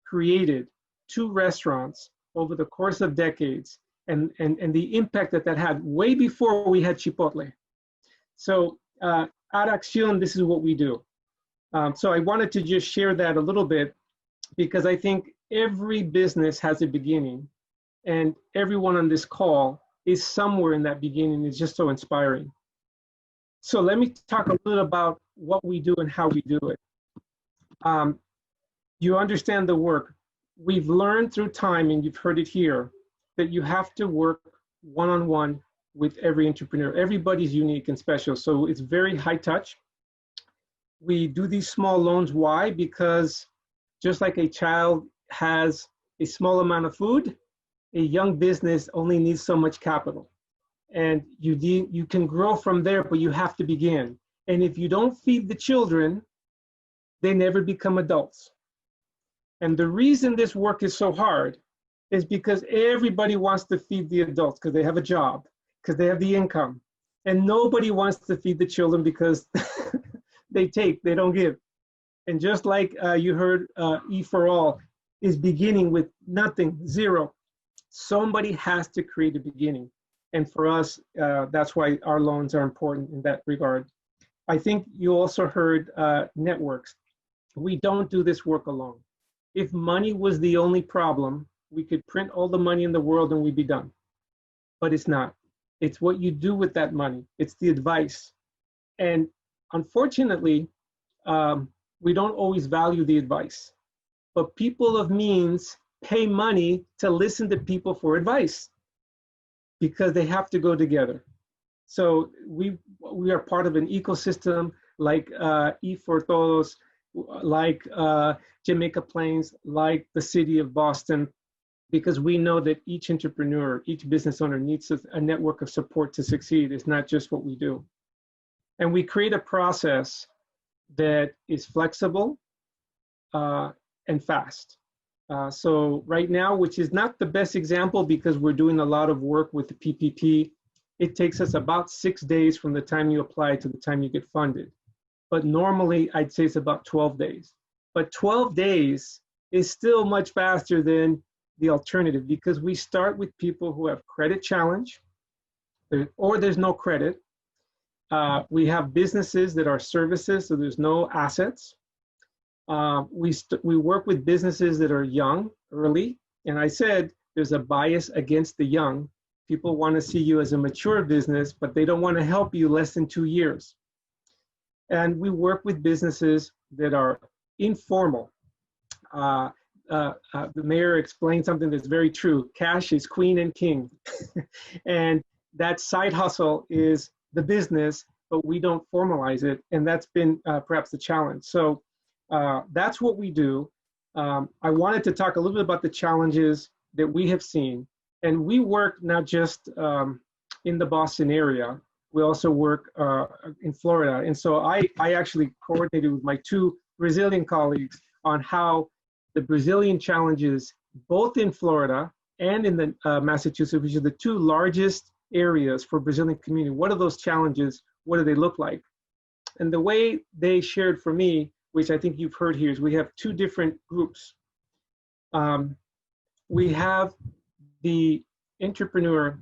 created 2 restaurants over the course of decades, and the impact that had way before we had Chipotle. So at Acción, this is what we do. So I wanted to just share that a little bit, because I think every business has a beginning, and everyone on this call is somewhere in that beginning. It's just so inspiring. So let me talk a little about what we do and how we do it. You understand the work. We've learned through time, and you've heard it here, that you have to work one-on-one with every entrepreneur. Everybody's unique and special, so it's very high touch. We do these small loans. Why? Because just like a child has a small amount of food, a young business only needs so much capital. And you can grow from there, but you have to begin. And if you don't feed the children, they never become adults. And the reason this work is so hard is because everybody wants to feed the adults because they have a job, because they have the income. And nobody wants to feed the children because they don't give. And just like you heard, EforAll is beginning with nothing, zero. Somebody has to create a beginning. And for us, that's why our loans are important in that regard. I think you also heard networks. We don't do this work alone. If money was the only problem, we could print all the money in the world and we'd be done. But it's not. It's what you do with that money. It's the advice. And unfortunately, we don't always value the advice. But people of means pay money to listen to people for advice because they have to go together. So we are part of an ecosystem like E4Todos, like Jamaica Plains, like the city of Boston, because we know that each entrepreneur, each business owner needs a network of support to succeed. It's not just what we do. And we create a process that is flexible and fast. So right now, which is not the best example because we're doing a lot of work with the PPP, it takes us about 6 days from the time you apply to the time you get funded. But normally I'd say it's about 12 days. But 12 days is still much faster than the alternative because we start with people who have credit challenge or there's no credit. We have businesses that are services, so there's no assets. We work with businesses that are young, early, and I said there's a bias against the young. People want to see you as a mature business, but they don't want to help you less than 2 years. And we work with businesses that are informal. The mayor explained something that's very true. Cash is queen and king. And that side hustle is the business, but we don't formalize it. And that's been perhaps the challenge. So that's what we do. I wanted to talk a little bit about the challenges that we have seen. And we work not just in the Boston area, we also work in Florida. And so I actually coordinated with my 2 Brazilian colleagues on how the Brazilian challenges, both in Florida and in the Massachusetts, which are the 2 largest areas for Brazilian community. What are those challenges? What do they look like? And the way they shared for me, which I think you've heard here, is we have 2 different groups. We have the entrepreneur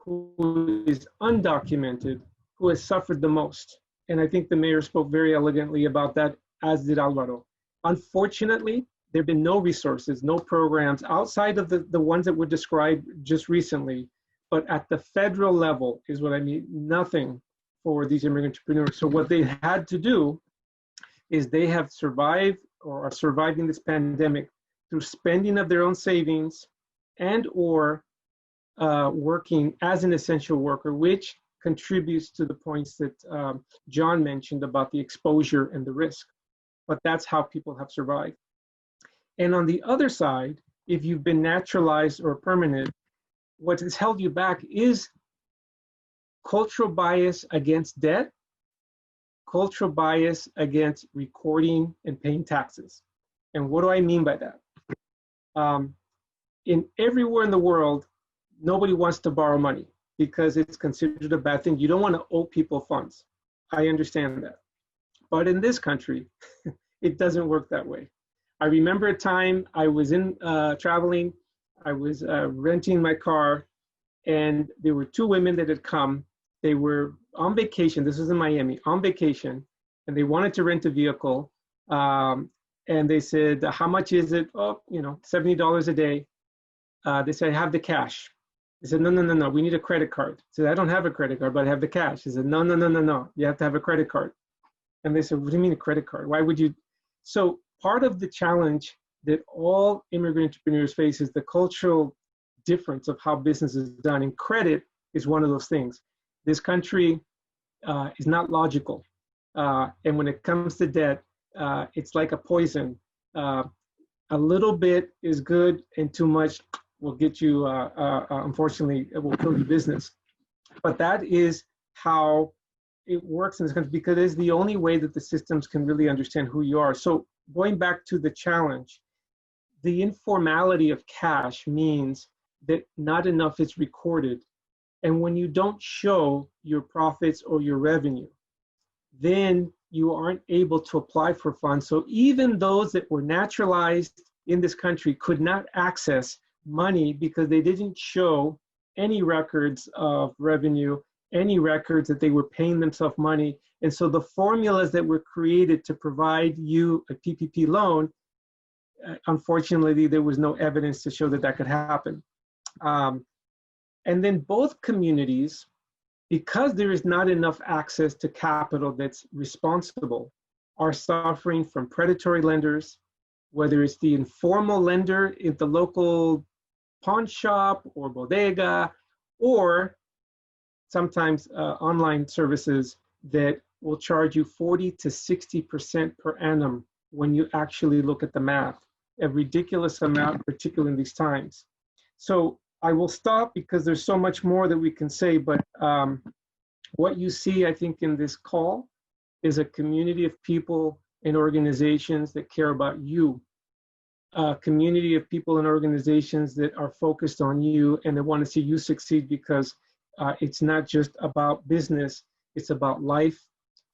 who is undocumented, who has suffered the most. And I think the mayor spoke very elegantly about that, as did Álvaro. Unfortunately, there have been no resources, no programs outside of the ones that were described just recently, but at the federal level is what I mean, nothing for these immigrant entrepreneurs. So what they had to do is they have survived or are surviving this pandemic through spending of their own savings and or working as an essential worker, which contributes to the points that John mentioned about the exposure and the risk. But that's how people have survived. And on the other side, if you've been naturalized or permanent, what has held you back is cultural bias against debt, cultural bias against recording and paying taxes. And what do I mean by that? Everywhere in the world, nobody wants to borrow money because it's considered a bad thing. You don't want to owe people funds. I understand that. But in this country, it doesn't work that way. I remember a time I was traveling, I was renting my car, and there were 2 women that had come. They were on vacation, this was in Miami, on vacation, and they wanted to rent a vehicle. And they said, how much is it? Oh, $70 a day. They said, I have the cash. They said, no, we need a credit card. I said, I don't have a credit card, but I have the cash. They said, no, you have to have a credit card. And they said, what do you mean a credit card? Why would you? So part of the challenge that all immigrant entrepreneurs face is the cultural difference of how business is done. And credit is one of those things. This country is not logical. And when it comes to debt, it's like a poison. a little bit is good and too much will get you, unfortunately, it will kill your business. But that is how it works in this country, because it's the only way that the systems can really understand who you are. So going back to the challenge, the informality of cash means that not enough is recorded. And when you don't show your profits or your revenue, then you aren't able to apply for funds. So even those that were naturalized in this country could not access money because they didn't show any records of revenue, any records that they were paying themselves money. And so the formulas that were created to provide you a PPP loan, unfortunately, there was no evidence to show that that could happen. And then both communities, because there is not enough access to capital that's responsible, are suffering from predatory lenders, whether it's the informal lender in the local pawn shop or bodega, or sometimes online services that will charge you 40 to 60% per annum when you actually look at the math, a ridiculous amount, particularly in these times. So I will stop because there's so much more that we can say, but what you see, I think, in this call is a community of people and organizations that care about you, a community of people and organizations that are focused on you and that want to see you succeed, because it's not just about business, it's about life,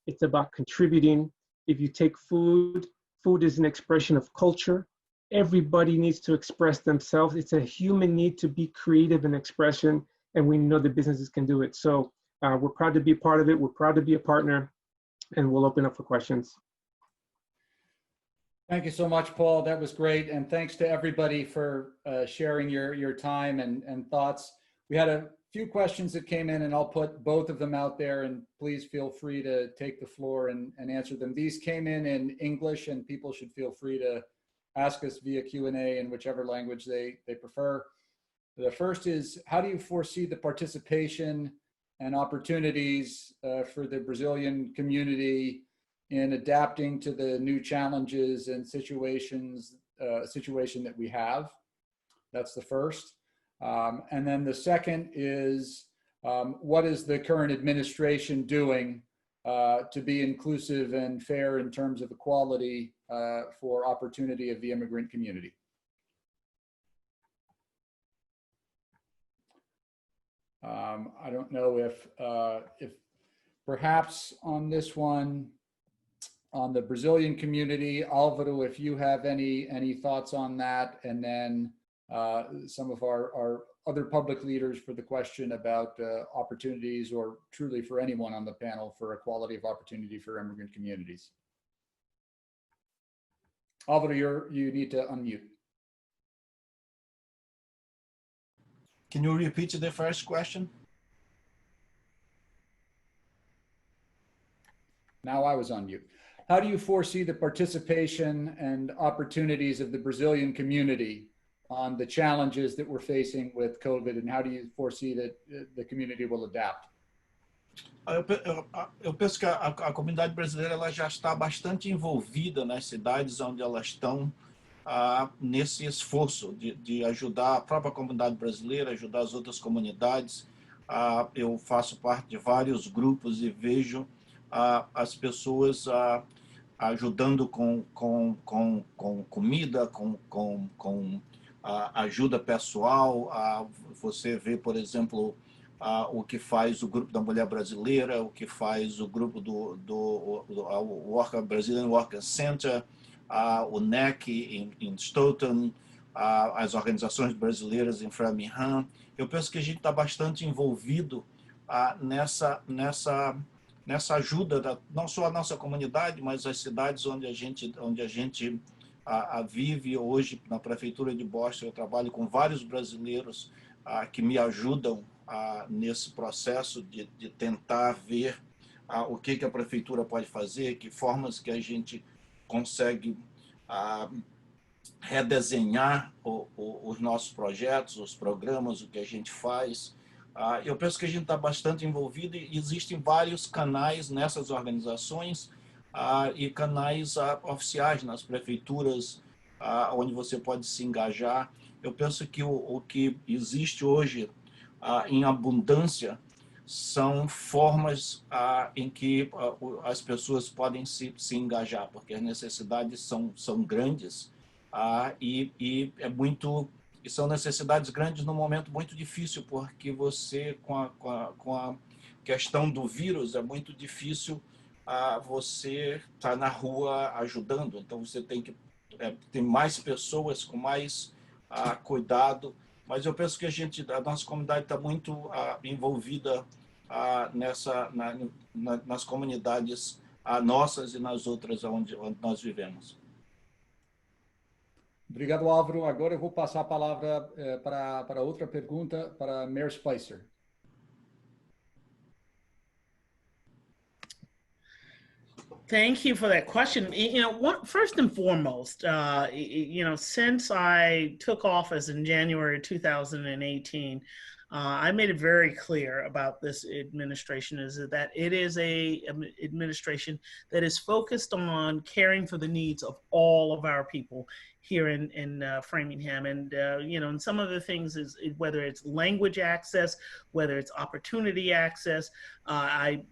it's about contributing. If you take food, food is an expression of culture. Everybody needs to express themselves. It's a human need to be creative in expression, and we know that businesses can do it. So we're proud to be a part of it. We're proud to be a partner, and we'll open up for questions. Thank you so much, Paul. That was great. And thanks to everybody for sharing your time and thoughts. We had a few questions that came in, and I'll put both of them out there, and please feel free to take the floor and answer them. These came in English, and people should feel free to ask us via Q&A in whichever language they prefer. The first is, how do you foresee the participation and opportunities for the Brazilian community in adapting to the new challenges and situation that we have? That's the first. And then the second is, what is the current administration doing to be inclusive and fair in terms of equality for opportunity of the immigrant community? I don't know if perhaps on this one, on the Brazilian community, Álvaro, if you have any thoughts on that, and then some of our other public leaders for the question about opportunities, or truly for anyone on the panel, for equality of opportunity for immigrant communities. Álvaro, you need to unmute. Can you repeat the first question? Now I was on mute. How do you foresee the participation and opportunities of the Brazilian community on the challenges that we're facing with COVID, and how do you foresee that the community will adapt? Eu penso que a comunidade brasileira ela já está bastante envolvida nas cidades onde elas estão nesse esforço de ajudar a própria comunidade brasileira, ajudar as outras comunidades. Eu faço parte de vários grupos e vejo as pessoas ajudando com comida, com ajuda pessoal. Você vê, por exemplo, o que faz o grupo da mulher brasileira, o que faz o grupo do Brazilian Worker Center, o NEC em Stoughton, as organizações brasileiras em Framingham. Eu penso que a gente está bastante envolvido nessa ajuda, não só a nossa comunidade, mas as cidades onde a gente vive. Hoje, na Prefeitura de Boston, eu trabalho com vários brasileiros que me ajudam nesse processo de tentar ver o que a Prefeitura pode fazer, que formas que a gente consegue redesenhar os nossos projetos, os programas, o que a gente faz. Eu penso que a gente está bastante envolvido e existem vários canais nessas organizações e canais oficiais nas prefeituras onde você pode se engajar. Eu penso que o que existe hoje em abundância são formas em que as pessoas podem se engajar, porque as necessidades são grandes e são necessidades grandes num momento muito difícil, porque você, com a questão do vírus, é muito difícil você estar na rua ajudando. Então, você tem que ter mais pessoas com mais cuidado. Mas eu penso que a nossa comunidade está muito envolvida nas comunidades nossas e nas outras onde nós vivemos. Obrigado, Álvaro. Agora eu vou passar a palavra para outra pergunta para Mayor Spicer. Thank you for that question. You know, first and foremost, you know, since I took office in January 2018, I made it very clear about this administration is that it is a administration that is focused on caring for the needs of all of our people here in Framingham. And, you know, and some of the things is whether it's language access, whether it's opportunity access,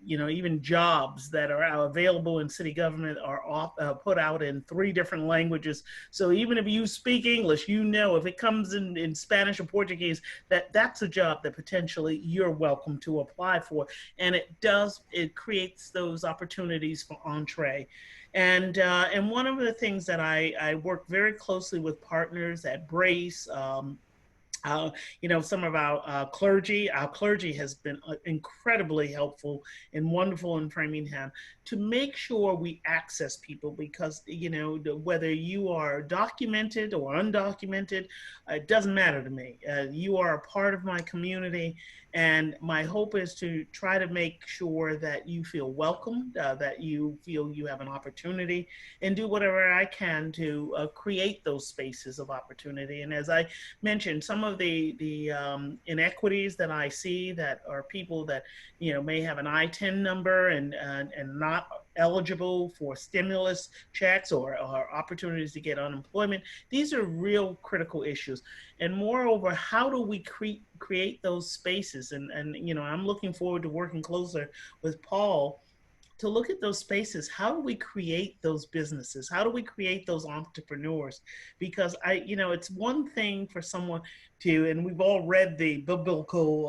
you know, even jobs that are available in city government are put out in 3 different languages. So even if you speak English, you know, if it comes in Spanish or Portuguese, that's a job that potentially you're welcome to apply for. And it creates those opportunities for entree. And one of the things that I work very closely with partners at Brace, you know, some of our clergy has been incredibly helpful and wonderful in Framingham to make sure we access people, because, you know, whether you are documented or undocumented, it doesn't matter to me. You are a part of my community, and my hope is to try to make sure that you feel welcomed, that you feel you have an opportunity, and do whatever I can to create those spaces of opportunity. And as I mentioned, some of the inequities that I see that are people that, you know, may have an I-10 number and not eligible for stimulus checks or opportunities to get unemployment. These are real critical issues. And moreover, how do we create those spaces? And you know, I'm looking forward to working closer with Paul to look at those spaces. How do we create those businesses? How do we create those entrepreneurs? Because you know, it's one thing for someone to, and we've all read the biblical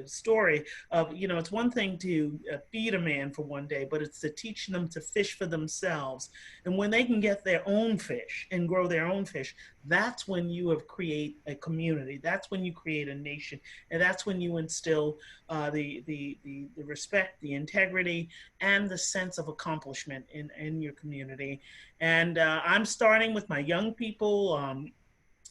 story of, you know, it's one thing to feed a man for one day, but it's to teach them to fish for themselves. And when they can get their own fish and grow their own fish, that's when you create a community. That's when you create a nation. And that's when you instill the respect, the integrity, and the sense of accomplishment in your community. And I'm starting with my young people.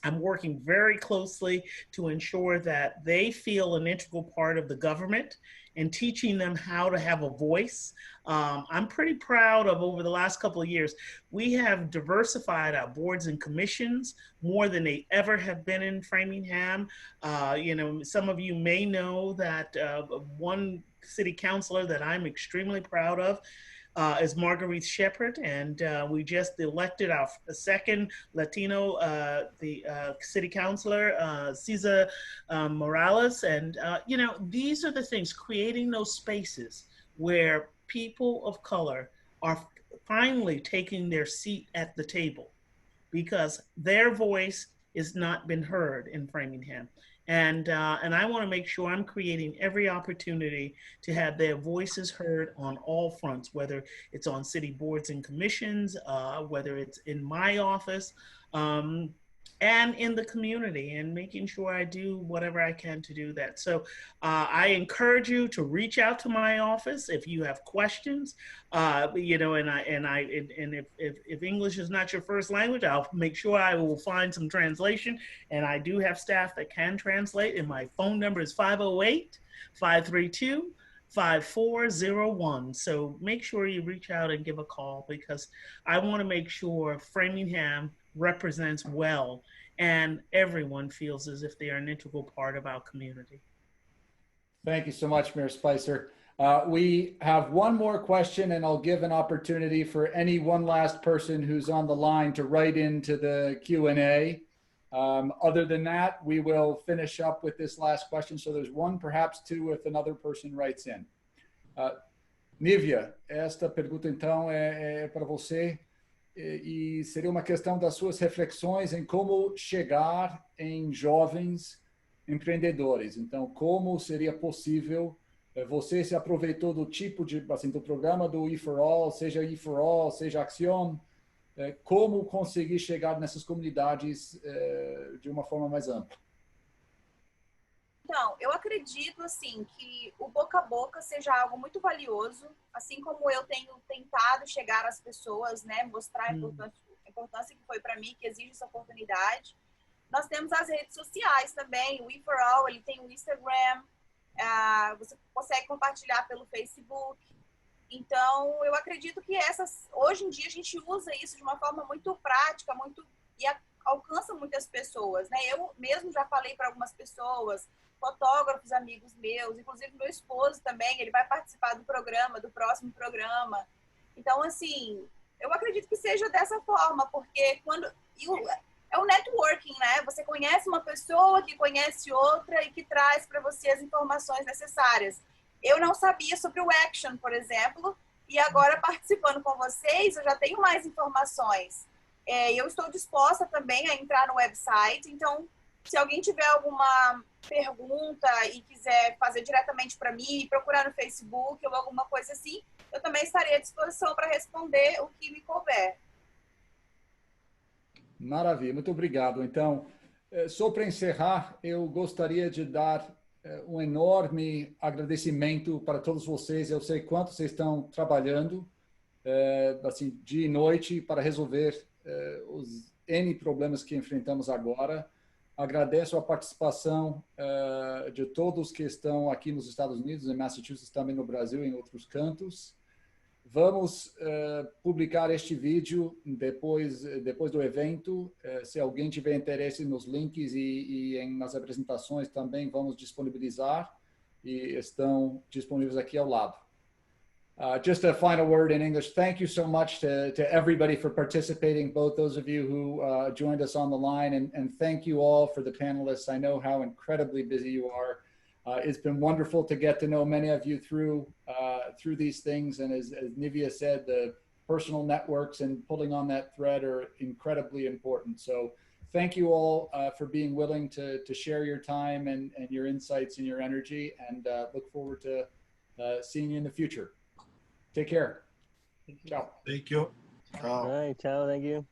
I'm working very closely to ensure that they feel an integral part of the government and teaching them how to have a voice. I'm pretty proud of, over the last couple of years, we have diversified our boards and commissions more than they ever have been in Framingham. You know, some of you may know that one city councilor that I'm extremely proud of is Marguerite Shepherd, and we just elected our second Latino city councilor, Cesar Morales. And you know, these are the things, creating those spaces where people of color are finally taking their seat at the table, because their voice has not been heard in Framingham. And I want to make sure I'm creating every opportunity to have their voices heard on all fronts, whether it's on city boards and commissions, whether it's in my office, and in the community, and making sure I do whatever I can to do that. So I encourage you to reach out to my office if you have questions. You know, and if English is not your first language, I'll make sure I will find some translation. And I do have staff that can translate. And my phone number is 508-532-5401. So make sure you reach out and give a call, because I want to make sure Framingham represents well and everyone feels as if they are an integral part of our community. Thank you so much, Mayor Spicer. We have one more question, and I'll give an opportunity for any one last person who's on the line to write into the Q&A. Other than that, we will finish up with this last question. So there's one, perhaps two, if another person writes in. Nivia, esta pergunta então é para você e seria uma questão das suas reflexões em como chegar em jovens empreendedores. Então, como seria possível, você se aproveitou do tipo de, assim, do programa do EforAll, seja Action, como conseguir chegar nessas comunidades de uma forma mais ampla? Então, eu acredito, assim, que o boca a boca seja algo muito valioso, assim como eu tenho tentado chegar às pessoas, né, mostrar a importância que foi para mim, que exige essa oportunidade. Nós temos as redes sociais também, o EforAll, ele tem o Instagram, você consegue compartilhar pelo Facebook. Então, eu acredito que hoje em dia a gente usa isso de uma forma muito prática, e alcança muitas pessoas, né? Eu mesmo já falei para algumas pessoas, fotógrafos, amigos meus, inclusive meu esposo também, ele vai participar do próximo programa. Então, assim, eu acredito que seja dessa forma, porque é o networking, né? Você conhece uma pessoa que conhece outra e que traz para você as informações necessárias. Eu não sabia sobre o Action, por exemplo, e agora participando com vocês, eu já tenho mais informações. Eu estou disposta também a entrar no website, então, se alguém tiver alguma pergunta e quiser fazer diretamente para mim, procurar no Facebook ou alguma coisa assim, eu também estarei à disposição para responder o que me couber. Maravilha, muito obrigado. Então, só para encerrar, eu gostaria de dar um enorme agradecimento para todos vocês. Eu sei quanto vocês estão trabalhando, assim, dia e noite para resolver os N problemas que enfrentamos agora. Agradeço a participação de todos que estão aqui nos Estados Unidos, em Massachusetts, também no Brasil, em outros cantos. Vamos publicar este vídeo depois do evento. Se alguém tiver interesse nos links e nas apresentações, também vamos disponibilizar e estão disponíveis aqui ao lado. Just a final word in English. Thank you so much to everybody for participating, both those of you who joined us on the line, and thank you all for the panelists. I know how incredibly busy you are. It's been wonderful to get to know many of you through these things. And as Nivia said, the personal networks and pulling on that thread are incredibly important. So thank you all for being willing to share your time and your insights and your energy, and look forward to seeing you in the future. Take care. Ciao. Thank you. All right, ciao, thank you.